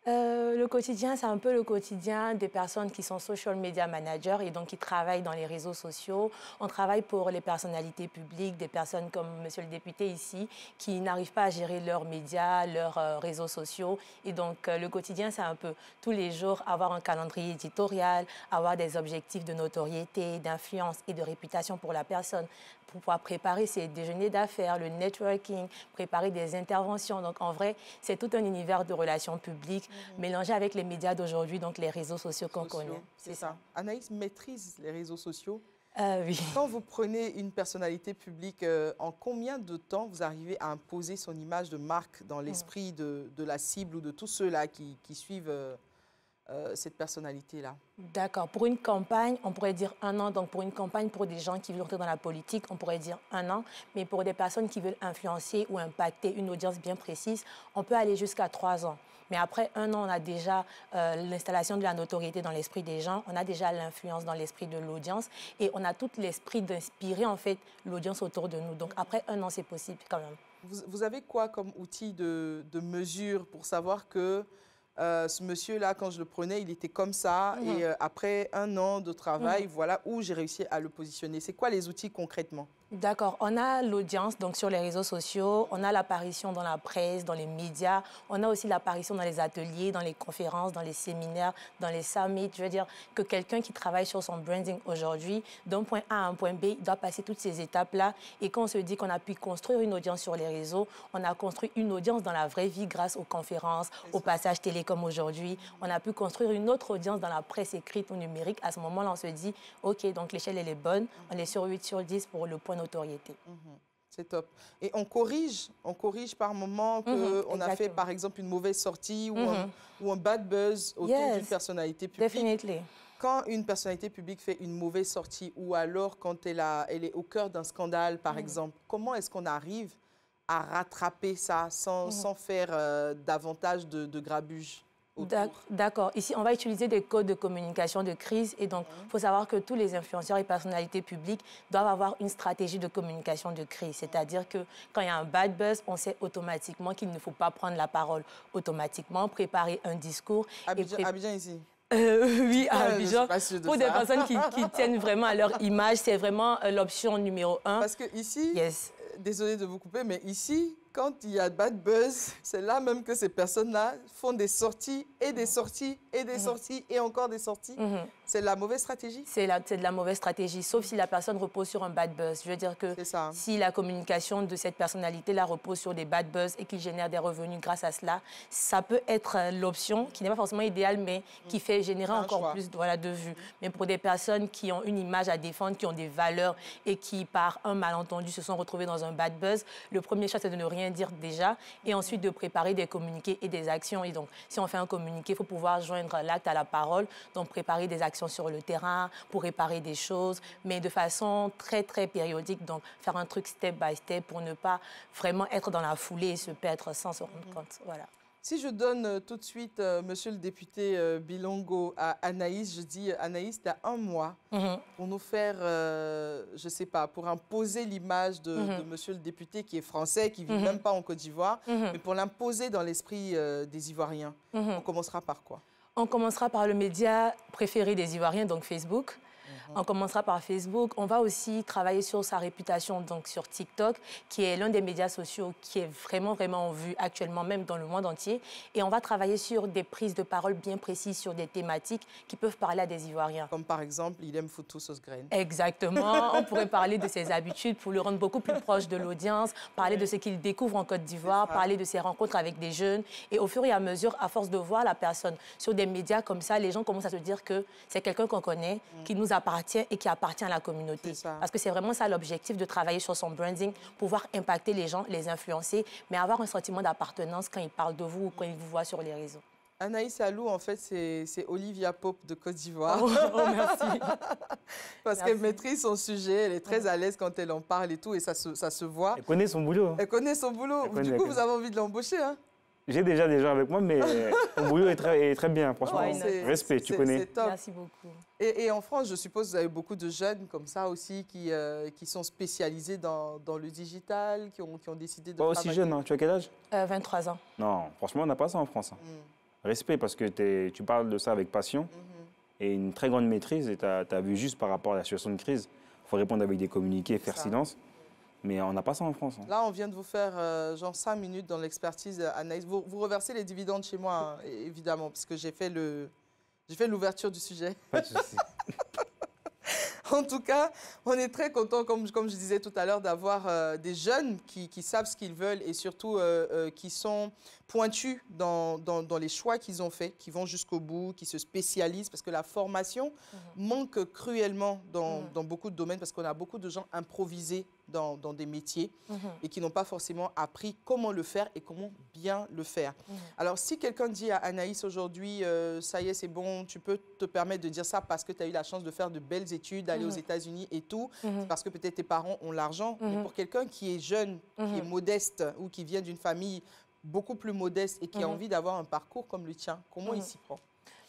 Le quotidien, c'est un peu le quotidien des personnes qui sont social media managers et donc qui travaillent dans les réseaux sociaux. On travaille pour les personnalités publiques, des personnes comme monsieur le député ici, qui n'arrivent pas à gérer leurs médias, leurs réseaux sociaux. Et donc, le quotidien, c'est un peu tous les jours avoir un calendrier éditorial, avoir des objectifs de notoriété, d'influence et de réputation pour la personne, pour pouvoir préparer ses déjeuners d'affaires, le networking, préparer des interventions. Donc, en vrai, c'est tout un univers de relations publiques mélangé avec les médias d'aujourd'hui, donc les réseaux sociaux qu'on connaît. C'est ça. Anaïs maîtrise les réseaux sociaux. Oui. Quand vous prenez une personnalité publique, en combien de temps vous arrivez à imposer son image de marque dans l'esprit de la cible ou de tous ceux-là qui suivent cette personnalité-là? D'accord. Pour une campagne, on pourrait dire 1 an. Donc, pour une campagne, pour des gens qui veulent entrer dans la politique, on pourrait dire 1 an. Mais pour des personnes qui veulent influencer ou impacter une audience bien précise, on peut aller jusqu'à 3 ans. Mais après 1 an, on a déjà l'installation de la notoriété dans l'esprit des gens, on a déjà l'influence dans l'esprit de l'audience et on a tout l'esprit d'inspirer en fait l'audience autour de nous. Donc après 1 an, c'est possible quand même. Vous avez quoi comme outil de mesure pour savoir que Ce monsieur-là, quand je le prenais, il était comme ça. Et après 1 an de travail, voilà où j'ai réussi à le positionner. C'est quoi les outils concrètement? D'accord. On a l'audience donc sur les réseaux sociaux, on a l'apparition dans la presse, dans les médias, on a aussi l'apparition dans les ateliers, dans les conférences, dans les séminaires, dans les summits. Je veux dire que quelqu'un qui travaille sur son branding aujourd'hui, d'un point A à un point B, il doit passer toutes ces étapes-là. Et quand on se dit qu'on a pu construire une audience sur les réseaux, on a construit une audience dans la vraie vie grâce aux conférences, aux passages télé comme aujourd'hui. On a pu construire une autre audience dans la presse écrite ou numérique. À ce moment-là, on se dit, OK, donc l'échelle, elle est bonne. On est sur 8 sur 10 pour le point notoriété. C'est top. Et on corrige par moment qu'on a fait, par exemple, une mauvaise sortie ou un bad buzz autour d'une personnalité publique. Definitely. Quand une personnalité publique fait une mauvaise sortie ou alors quand elle est au cœur d'un scandale, par exemple, comment est-ce qu'on arrive à rattraper ça sans faire davantage de grabuge? D'accord. Ici, on va utiliser des codes de communication de crise. Et donc, il faut savoir que tous les influenceurs et personnalités publiques doivent avoir une stratégie de communication de crise. C'est-à-dire que quand il y a un bad buzz, on sait automatiquement qu'il ne faut pas prendre la parole automatiquement, préparer un discours. Abidjan ici. Oui, à Abidjan. Pour des personnes qui tiennent vraiment à leur image, c'est vraiment l'option numéro 1. Parce que ici, désolée de vous couper, mais ici, quand il y a bad buzz, c'est là même que ces personnes-là font des sorties et des sorties et des sorties et encore des sorties. C'est de la mauvaise stratégie? C'est de la mauvaise stratégie, sauf si la personne repose sur un bad buzz. Je veux dire que si la communication de cette personnalité-là repose sur des bad buzz et qu'il génère des revenus grâce à cela, ça peut être l'option qui n'est pas forcément idéale, mais qui fait générer encore plus de vues. Mais pour des personnes qui ont une image à défendre, qui ont des valeurs et qui, par un malentendu, se sont retrouvées dans un bad buzz, le premier choix, c'est de ne rien dire déjà et ensuite de préparer des communiqués et des actions. Et donc, si on fait un communiqué, il faut pouvoir joindre l'acte à la parole, donc préparer des actions sur le terrain pour réparer des choses, mais de façon très, très périodique. Donc, faire un truc step by step pour ne pas vraiment être dans la foulée et se perdre sans se rendre compte. Voilà. Si je donne tout de suite, monsieur le député Bilongo, à Anaïs, je dis, Anaïs, tu as 1 mois pour nous faire, je ne sais pas, pour imposer l'image de monsieur le député qui est français, qui ne vit même pas en Côte d'Ivoire, mais pour l'imposer dans l'esprit des Ivoiriens. On commencera par quoi? On commencera par le média préféré des Ivoiriens, donc Facebook. On commencera par Facebook. On va aussi travailler sur sa réputation, donc sur TikTok, qui est l'un des médias sociaux qui est vraiment, vraiment en vue actuellement, même dans le monde entier. Et on va travailler sur des prises de parole bien précises, sur des thématiques qui peuvent parler à des Ivoiriens. Comme par exemple, il aime foutu sauce graine. Exactement. On pourrait parler de ses habitudes pour le rendre beaucoup plus proche de l'audience, parler de ce qu'il découvre en Côte d'Ivoire, parler de ses rencontres avec des jeunes. Et au fur et à mesure, à force de voir la personne sur des médias comme ça, les gens commencent à se dire que c'est quelqu'un qu'on connaît, qui nous appartient et qui appartient à la communauté. Parce que c'est vraiment ça l'objectif de travailler sur son branding, pouvoir impacter les gens, les influencer, mais avoir un sentiment d'appartenance quand ils parlent de vous ou quand ils vous voient sur les réseaux. Anaïs Alou, en fait, c'est Olivia Pope de Côte d'Ivoire. Merci. Parce qu'elle maîtrise son sujet, elle est très à l'aise quand elle en parle et tout, et ça se voit. Elle connaît son boulot. Elle connaît son boulot. Du coup, vous avez envie de l'embaucher, hein? J'ai déjà des gens avec moi, mais ton boulot est très bien, franchement. Respect, tu connais. C'est top. Merci beaucoup. Et en France, je suppose que vous avez beaucoup de jeunes comme ça aussi qui sont spécialisés dans le digital, qui ont décidé de travailler. Pas aussi jeune, hein. Tu as quel âge? 23 ans. Non, franchement, on n'a pas ça en France. Respect, parce que tu parles de ça avec passion et une très grande maîtrise. Et tu as vu juste par rapport à la situation de crise, il faut répondre avec des communiqués, faire silence. Mais on n'a pas ça en France. Hein. Là, on vient de vous faire genre 5 minutes dans l'expertise, Anaïs. Vous reversez les dividendes chez moi, hein, évidemment, parce que j'ai fait l'ouverture du sujet. Pas de souci. En tout cas, on est très content, comme je disais tout à l'heure, d'avoir des jeunes qui savent ce qu'ils veulent et surtout qui sont pointus dans les choix qu'ils ont faits, qui vont jusqu'au bout, qui se spécialisent, parce que la formation manque cruellement dans beaucoup de domaines, parce qu'on a beaucoup de gens improvisés dans des métiers et qui n'ont pas forcément appris comment le faire et comment bien le faire. Alors, si quelqu'un dit à Anaïs aujourd'hui, ça y est, c'est bon, tu peux te permettre de dire ça parce que tu as eu la chance de faire de belles études, d'aller aux États-Unis et tout, parce que peut-être tes parents ont l'argent, mais pour quelqu'un qui est jeune, qui est modeste ou qui vient d'une famille beaucoup plus modeste et qui a envie d'avoir un parcours comme le tien, comment il s'y prend?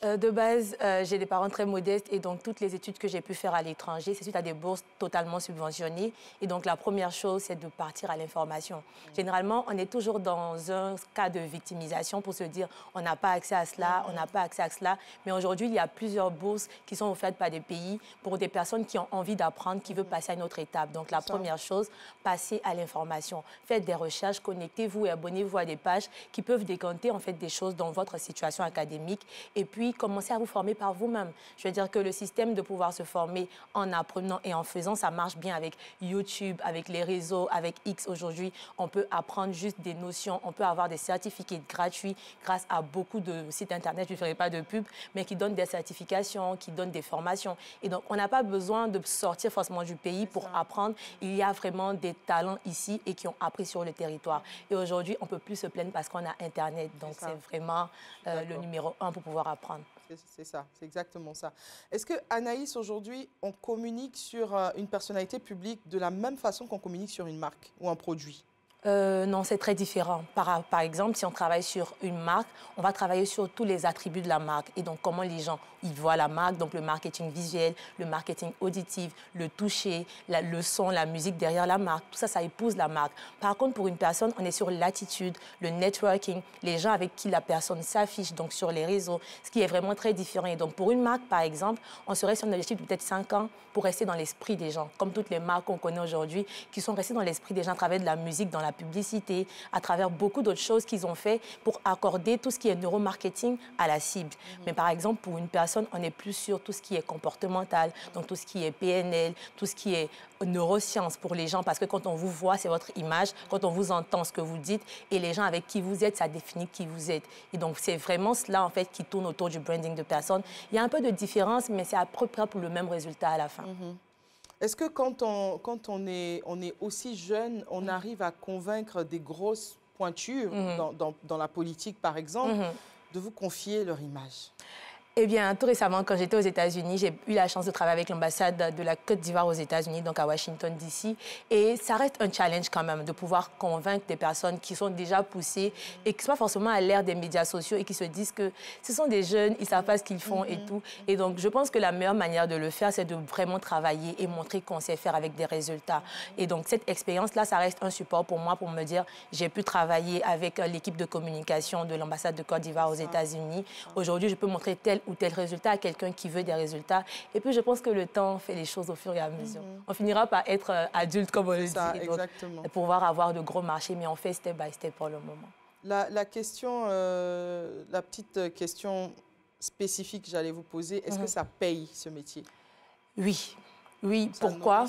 De base, j'ai des parents très modestes et donc toutes les études que j'ai pu faire à l'étranger, c'est suite à des bourses totalement subventionnées. Et donc la première chose, c'est de partir à l'information. Généralement, on est toujours dans un cas de victimisation pour se dire on n'a pas accès à cela, on n'a pas accès à cela. Mais aujourd'hui, il y a plusieurs bourses qui sont offertes par des pays pour des personnes qui ont envie d'apprendre, qui veulent passer à une autre étape. Donc la première chose, passez à l'information. Faites des recherches, connectez-vous et abonnez-vous à des pages qui peuvent décanter en fait des choses dans votre situation académique. Et puis, commencez à vous former par vous-même. Je veux dire que le système de pouvoir se former en apprenant et en faisant, ça marche bien avec YouTube, avec les réseaux, avec X aujourd'hui. On peut apprendre juste des notions, on peut avoir des certificats gratuits grâce à beaucoup de sites Internet, je ne ferai pas de pub, mais qui donnent des certifications, qui donnent des formations. Et donc, on n'a pas besoin de sortir forcément du pays pour apprendre. Il y a vraiment des talents ici et qui ont appris sur le territoire. Et aujourd'hui, on ne peut plus se plaindre parce qu'on a Internet. Donc, c'est vraiment le numéro 1 pour pouvoir apprendre. C'est ça, c'est exactement ça. Est-ce que, Anaïs, aujourd'hui, on communique sur une personnalité publique de la même façon qu'on communique sur une marque ou un produit? Non, c'est très différent. Par exemple, si on travaille sur une marque, on va travailler sur tous les attributs de la marque. Et donc, comment les gens ils voient la marque, donc le marketing visuel, le marketing auditif, le toucher, le son, la musique derrière la marque. Tout ça, ça épouse la marque. Par contre, pour une personne, on est sur l'attitude, le networking, les gens avec qui la personne s'affiche, donc sur les réseaux, ce qui est vraiment très différent. Et donc, pour une marque, par exemple, on serait sur un objectif de peut-être 5 ans pour rester dans l'esprit des gens, comme toutes les marques qu'on connaît aujourd'hui, qui sont restées dans l'esprit des gens à travers de la musique, dans la publicité, à travers beaucoup d'autres choses qu'ils ont fait pour accorder tout ce qui est neuromarketing à la cible. Mais par exemple, pour une personne, on est plus sur tout ce qui est comportemental, donc tout ce qui est PNL, tout ce qui est neurosciences pour les gens, parce que quand on vous voit, c'est votre image, quand on vous entend ce que vous dites, et les gens avec qui vous êtes, ça définit qui vous êtes. Et donc, c'est vraiment cela, en fait, qui tourne autour du branding de personnes. Il y a un peu de différence, mais c'est à peu près pour le même résultat à la fin. Est-ce que quand on est aussi jeune, on arrive à convaincre des grosses pointures dans la politique, par exemple, de vous confier leur image? Eh bien, tout récemment, quand j'étais aux États-Unis, j'ai eu la chance de travailler avec l'ambassade de la Côte d'Ivoire aux États-Unis, donc à Washington, D.C. Et ça reste un challenge quand même de pouvoir convaincre des personnes qui sont déjà poussées et qui ne sont pas forcément à l'ère des médias sociaux et qui se disent que ce sont des jeunes, ils ne savent pas ce qu'ils font et tout. Et donc, je pense que la meilleure manière de le faire, c'est de vraiment travailler et montrer qu'on sait faire avec des résultats. Et donc, cette expérience-là, ça reste un support pour moi pour me dire, j'ai pu travailler avec l'équipe de communication de l'ambassade de Côte d'Ivoire aux États-Unis. Aujourd'hui, je peux montrer tel ou tel résultat à quelqu'un qui veut des résultats. Et puis, je pense que le temps fait les choses au fur et à mesure. On finira par être adulte, comme on le dit. Exactement. Donc, pouvoir avoir de gros marchés, mais on fait step by step pour le moment. La petite question spécifique que j'allais vous poser, est-ce que ça paye, ce métier? Oui. Oui, pourquoi?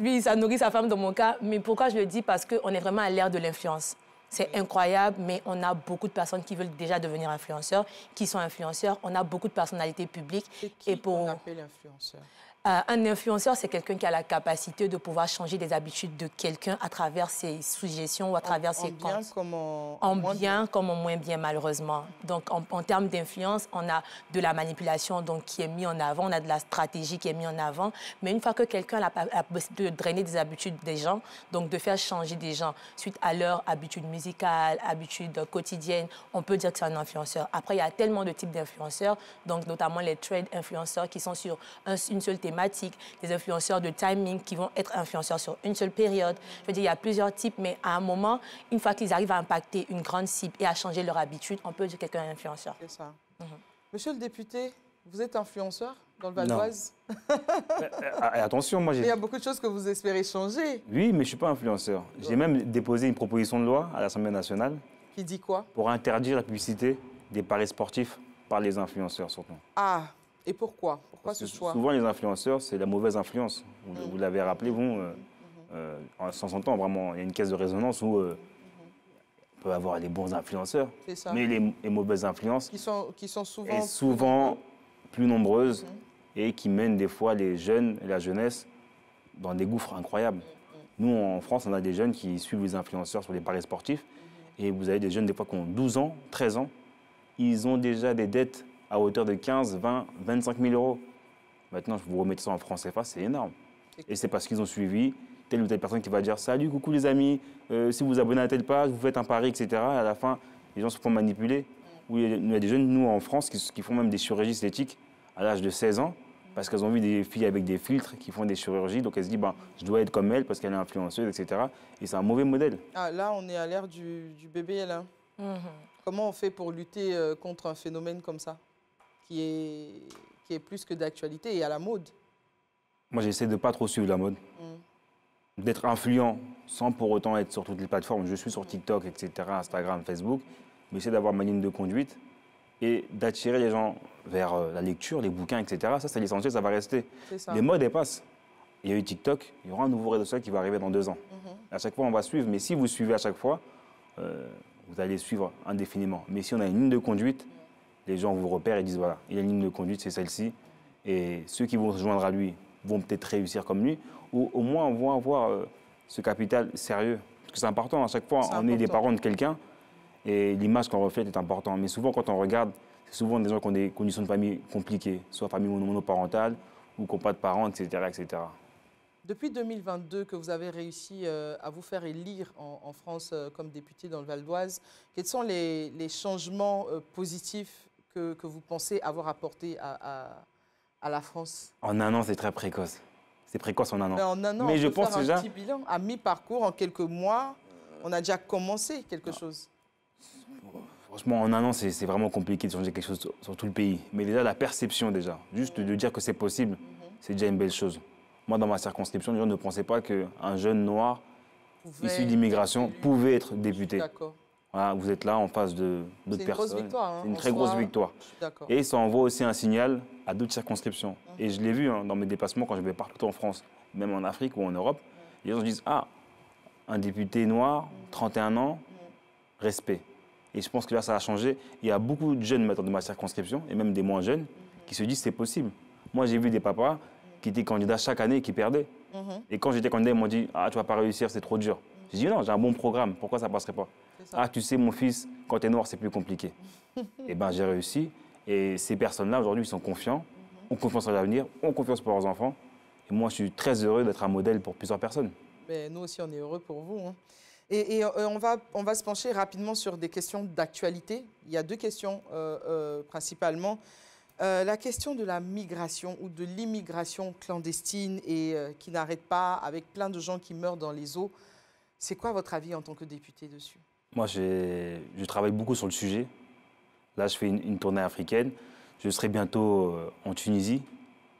Oui, ça nourrit sa femme dans mon cas. Mais pourquoi je le dis? Parce qu'on est vraiment à l'ère de l'influence. C'est incroyable, mais on a beaucoup de personnes qui veulent déjà devenir influenceurs, qui sont influenceurs. On a beaucoup de personnalités publiques. Et pour... on appelle influenceur? Un influenceur, c'est quelqu'un qui a la capacité de pouvoir changer les habitudes de quelqu'un à travers ses suggestions ou à travers ses comptes. En bien comme en moins bien, malheureusement. Donc, en termes d'influence, on a de la manipulation donc, qui est mise en avant, on a de la stratégie qui est mise en avant. Mais une fois que quelqu'un a la possibilité de drainer des habitudes des gens, donc de faire changer des gens suite à leur habitude musicale, habitude quotidienne, on peut dire que c'est un influenceur. Après, il y a tellement de types d'influenceurs, donc notamment les trade influenceurs qui sont sur une seule thématique, des influenceurs de timing qui vont être influenceurs sur une seule période. Je veux dire, il y a plusieurs types, mais à un moment, une fois qu'ils arrivent à impacter une grande cible et à changer leur habitude, on peut dire quelqu'un est influenceur. C'est ça. Monsieur le député, vous êtes influenceur dans le Val d'Oise? Attention, moi j'ai... Il y a beaucoup de choses que vous espérez changer. Oui, mais je ne suis pas influenceur. J'ai même déposé une proposition de loi à l'Assemblée nationale. Qui dit quoi? Pour interdire la publicité des paris sportifs par les influenceurs, surtout. Ah, et pourquoi? Pourquoi ce choix? Souvent, les influenceurs, c'est la mauvaise influence. Vous l'avez rappelé, en s'entend vraiment. Il y a une caisse de résonance où on peut avoir les bons influenceurs, mais les mauvaises influences qui sont souvent plus nombreuses et qui mènent des fois les jeunes et la jeunesse dans des gouffres incroyables. Nous, en France, on a des jeunes qui suivent les influenceurs sur les paris sportifs et vous avez des jeunes des fois qui ont 12 ans, 13 ans. Ils ont déjà des dettes à hauteur de 15, 20, 25 000 euros. Maintenant, je vous remets ça en francs CFA, c'est énorme. Et c'est parce qu'ils ont suivi telle ou telle personne qui va dire « Salut, coucou les amis, si vous vous abonnez à telle page, vous faites un pari, etc. » À la fin, les gens se font manipuler. où il y a des jeunes, nous, en France, qui font même des chirurgies esthétiques à l'âge de 16 ans, parce qu'elles ont vu des filles avec des filtres qui font des chirurgies, donc elles se disent, je dois être comme elle parce qu'elle est influenceuse, etc. Et c'est un mauvais modèle. Ah, là, on est à l'ère du BBL. Hein. Comment on fait pour lutter contre un phénomène comme ça, qui est plus que d'actualité et à la mode? Moi, j'essaie de ne pas trop suivre la mode. D'être influent sans pour autant être sur toutes les plateformes. Je suis sur TikTok, etc., Instagram, Facebook, mais j'essaie d'avoir ma ligne de conduite et d'attirer les gens vers la lecture, les bouquins, etc. Ça, c'est l'essentiel, ça va rester. Les modes, elles passent. Il y a eu TikTok, il y aura un nouveau réseau social qui va arriver dans 2 ans. À chaque fois, on va suivre, mais si vous suivez à chaque fois, vous allez suivre indéfiniment. Mais si on a une ligne de conduite, les gens vous repèrent et disent, voilà, il y a une ligne de conduite, c'est celle-ci. Et ceux qui vont se joindre à lui vont peut-être réussir comme lui, ou au moins vont avoir ce capital sérieux. Parce que c'est important, à chaque fois, on est des parents de quelqu'un, et l'image qu'on reflète est importante. Mais souvent, quand on regarde, c'est souvent des gens qui ont des conditions de famille compliquées, soit famille monoparentale, ou qui n'ont pas de parents, etc., etc. Depuis 2022 que vous avez réussi à vous faire élire en France comme député dans le Val d'Oise, quels sont les changements positifs que vous pensez avoir apportés à la France? En 1 an, c'est très précoce. C'est précoce en 1 an. Mais en 1 an, mais on je peut pense faire déjà... un petit bilan. À mi-parcours, en quelques mois, on a déjà commencé quelque chose. Franchement, en 1 an, c'est vraiment compliqué de changer quelque chose sur tout le pays. Mais déjà, la perception, déjà, juste de dire que c'est possible, c'est déjà une belle chose. Moi, dans ma circonscription, les gens ne pensaient pas qu'un jeune noir issu d'immigration pouvait être député. D'accord. Voilà, vous êtes là en face d'autres personnes. C'est une grosse victoire. C'est une très grosse victoire. Et ça envoie aussi un signal à d'autres circonscriptions. Et je l'ai vu dans mes déplacements quand je vais partout en France, même en Afrique ou en Europe. Les gens se disent, ah, un député noir, 31 ans, respect. Et je pense que là, ça a changé. Il y a beaucoup de jeunes maintenant de ma circonscription, et même des moins jeunes, qui se disent c'est possible. Moi, j'ai vu des papas qui étaient candidats chaque année et qui perdaient. Et quand j'étais candidat, ils m'ont dit, ah, tu vas pas réussir, c'est trop dur. J'ai dit, non, j'ai un bon programme, pourquoi ça passerait pas? Ah, tu sais, mon fils, quand tu es noir, c'est plus compliqué. Et bien, j'ai réussi. Et ces personnes-là, aujourd'hui, ils sont confiants, ont confiance en l'avenir, ont confiance pour leurs enfants. Et moi, je suis très heureux d'être un modèle pour plusieurs personnes. Mais nous aussi, on est heureux pour vous. Hein. Et on va se pencher rapidement sur des questions d'actualité. Il y a 2 questions principalement. La question de la migration ou de l'immigration clandestine et qui n'arrête pas, avec plein de gens qui meurent dans les eaux. C'est quoi votre avis en tant que député dessus? Moi, je travaille beaucoup sur le sujet. Là, je fais une tournée africaine. Je serai bientôt en Tunisie,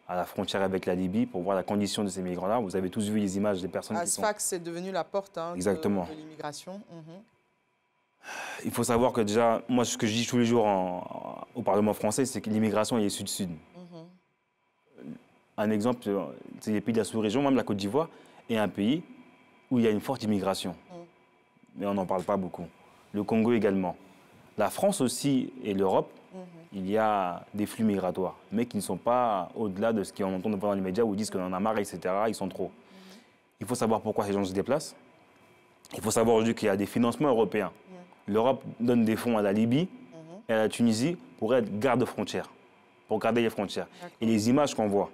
à la frontière avec la Libye, pour voir la condition de ces migrants-là. Vous avez tous vu les images des personnes qui sont... Sfax, c'est devenu la porte Exactement. de l'immigration. Il faut savoir que déjà, moi, ce que je dis tous les jours au Parlement français, c'est que l'immigration est sud-sud. Un exemple, c'est les pays de la sous-région, même la Côte d'Ivoire, est un pays où il y a une forte immigration. Mais on n'en parle pas beaucoup. Le Congo également. La France aussi et l'Europe, il y a des flux migratoires, mais qui ne sont pas au-delà de ce qu'on entend dans les médias où ils disent qu'on en a marre, etc. Ils sont trop. Il faut savoir pourquoi ces gens se déplacent. Il faut savoir aujourd'hui qu'il y a des financements européens. L'Europe donne des fonds à la Libye et à la Tunisie pour être garde-frontières, pour garder les frontières. Et les images qu'on voit,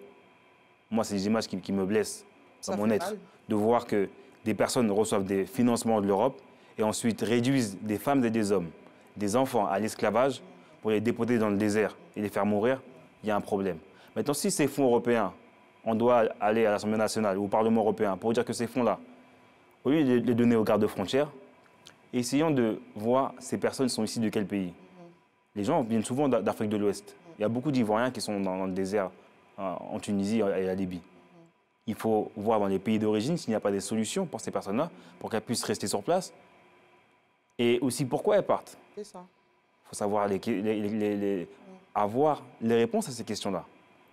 moi, c'est des images qui me blessent dans mon être, de voir que des personnes reçoivent des financements de l'Europe et ensuite réduisent des femmes et des hommes, des enfants à l'esclavage pour les déposer dans le désert et les faire mourir, il y a un problème. Maintenant, si ces fonds européens, on doit aller à l'Assemblée nationale ou au Parlement européen pour dire que ces fonds-là, au lieu de les donner aux gardes-frontières, essayons de voir ces personnes sont ici de quel pays. Les gens viennent souvent d'Afrique de l'Ouest. Il y a beaucoup d'Ivoiriens qui sont dans le désert en Tunisie et à la Libye. Il faut voir dans les pays d'origine s'il n'y a pas des solutions pour ces personnes-là, pour qu'elles puissent rester sur place. Et aussi pourquoi elles partent. C'est ça. Il faut savoir avoir les réponses à ces questions-là.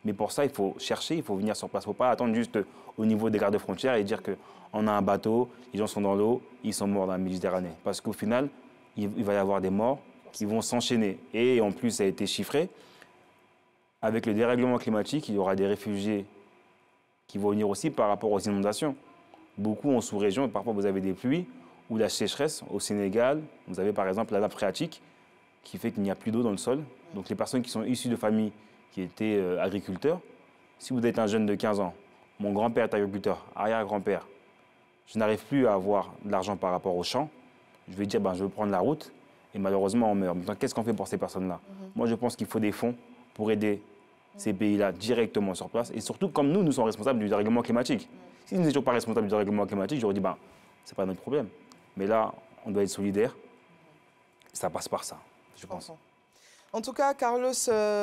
Mais pour ça, il faut chercher, il faut venir sur place. Il ne faut pas attendre juste au niveau des gardes-frontières et dire qu'on a un bateau, les gens sont dans l'eau, ils sont morts dans la Méditerranée. Parce qu'au final, il va y avoir des morts qui vont s'enchaîner. Et en plus, ça a été chiffré. Avec le dérèglement climatique, il y aura des réfugiés qui vont venir aussi par rapport aux inondations. Beaucoup en sous-région, parfois vous avez des pluies ou la sécheresse au Sénégal. Vous avez par exemple la nappe phréatique qui fait qu'il n'y a plus d'eau dans le sol. Donc les personnes qui sont issues de familles qui étaient agriculteurs, si vous êtes un jeune de 15 ans, mon grand-père est agriculteur, arrière-grand-père, je n'arrive plus à avoir de l'argent par rapport au champ, je vais dire je veux prendre la route et malheureusement, on meurt. Maintenant, qu'est-ce qu'on fait pour ces personnes-là? Moi, je pense qu'il faut des fonds pour aider ces pays-là directement sur place. Et surtout, comme nous sommes responsables du dérèglement climatique. Si nous n'étions pas responsables du dérèglement climatique, j'aurais dit, ben, c'est pas notre problème. Mais là, on doit être solidaire. Ça passe par ça, je pense. En tout cas, Carlos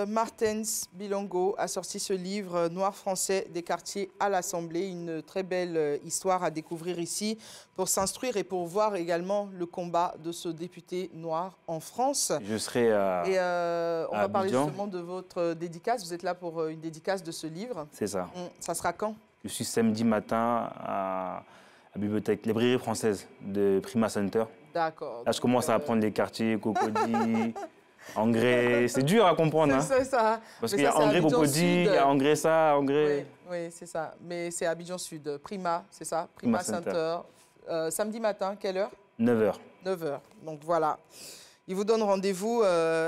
Martens Bilongo a sorti ce livre Noir français des quartiers à l'Assemblée. Une très belle histoire à découvrir ici pour s'instruire et pour voir également le combat de ce député noir en France. Je serai à Et on va parler Abidjan. justement de votre dédicace. Vous êtes là pour une dédicace de ce livre. C'est ça. Ça sera quand? Je suis samedi matin à la bibliothèque, librairie française de Prima Center. D'accord. Là, je commence à apprendre les quartiers, Cocody, Engrais. C'est dur à comprendre. C'est ça. Parce Mais qu'il y ça, a c'est Engrais, Abidjan Cocody, il Sud. y a Engrais ça, Engrais... Oui, c'est ça. Mais c'est Abidjan Sud. Prima, c'est ça? Prima Prima Center. Samedi matin, quelle heure? 9h. 9h. Donc voilà. Il vous donne rendez-vous.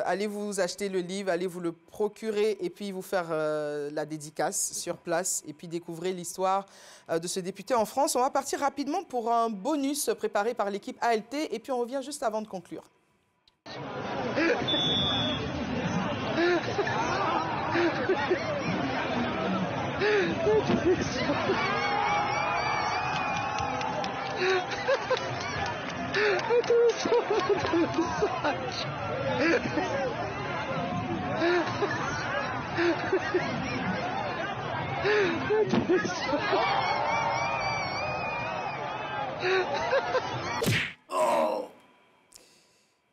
Allez vous acheter le livre, allez vous le procurer et puis vous faire la dédicace sur place et puis découvrir l'histoire de ce député en France. On va partir rapidement pour un bonus préparé par l'équipe ALT et puis on revient juste avant de conclure.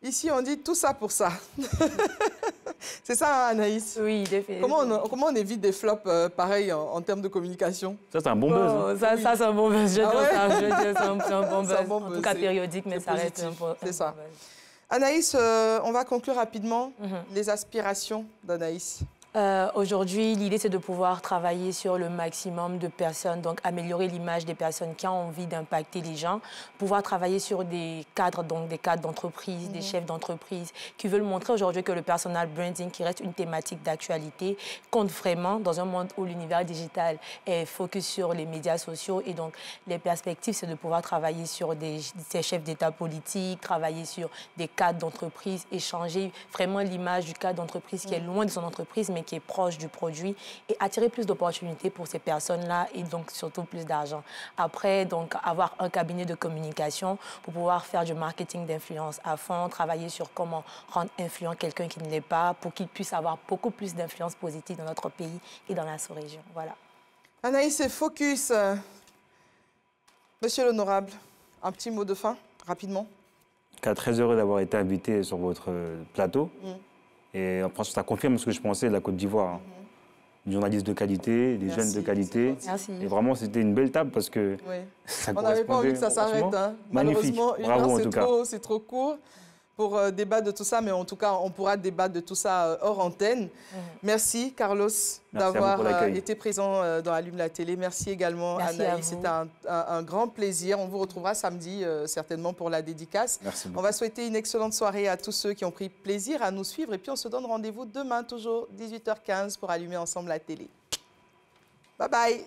Ici, on dit tout ça pour ça. C'est ça, hein, Anaïs? Oui, définitivement. Comment on évite des flops pareils en termes de communication? Ça, c'est un bon buzz. Bon, ça, c'est un bon buzz. Je Ah ouais? c'est un bon C'est un buzz. bon En buzz, tout cas c'est- périodique, mais c'est ça reste positif, un c'est ça. bon buzz. Anaïs, on va conclure rapidement les aspirations d'Anaïs. Aujourd'hui, l'idée, c'est de pouvoir travailler sur le maximum de personnes, donc améliorer l'image des personnes qui ont envie d'impacter les gens, pouvoir travailler sur des cadres, donc des cadres d'entreprise, des chefs d'entreprise, qui veulent montrer aujourd'hui que le personal branding, qui reste une thématique d'actualité, compte vraiment dans un monde où l'univers digital est focus sur les médias sociaux. Et donc, les perspectives, c'est de pouvoir travailler sur ces chefs d'État politiques, travailler sur des cadres d'entreprise, échanger vraiment l'image du cadre d'entreprise qui est loin de son entreprise, mais qui est proche du produit et attirer plus d'opportunités pour ces personnes-là et donc surtout plus d'argent. Après, donc, avoir un cabinet de communication pour pouvoir faire du marketing d'influence à fond, travailler sur comment rendre influent quelqu'un qui ne l'est pas pour qu'il puisse avoir beaucoup plus d'influence positive dans notre pays et dans la sous-région. Voilà. Anaïs et Focus. Monsieur l'honorable, un petit mot de fin, rapidement. Très heureux d'avoir été invité sur votre plateau. Et franchement, ça confirme ce que je pensais de la Côte d'Ivoire. Des journalistes de qualité, des jeunes de qualité. Merci. Et vraiment, c'était une belle table parce que ça On n'avait pas envie que ça s'arrête. Hein. Magnifique. Malheureusement, une Bravo, heure, en tout cas. c'est trop court pour débattre de tout ça, mais en tout cas, on pourra débattre de tout ça hors antenne. Merci, Carlos, d'avoir été présent dans Allume la télé. Merci également, Merci Anaïs. à vous. C'était un grand plaisir. On vous retrouvera samedi, certainement, pour la dédicace. Merci beaucoup. On va souhaiter une excellente soirée à tous ceux qui ont pris plaisir à nous suivre. Et puis, on se donne rendez-vous demain, toujours 18h15, pour allumer ensemble la télé. Bye bye.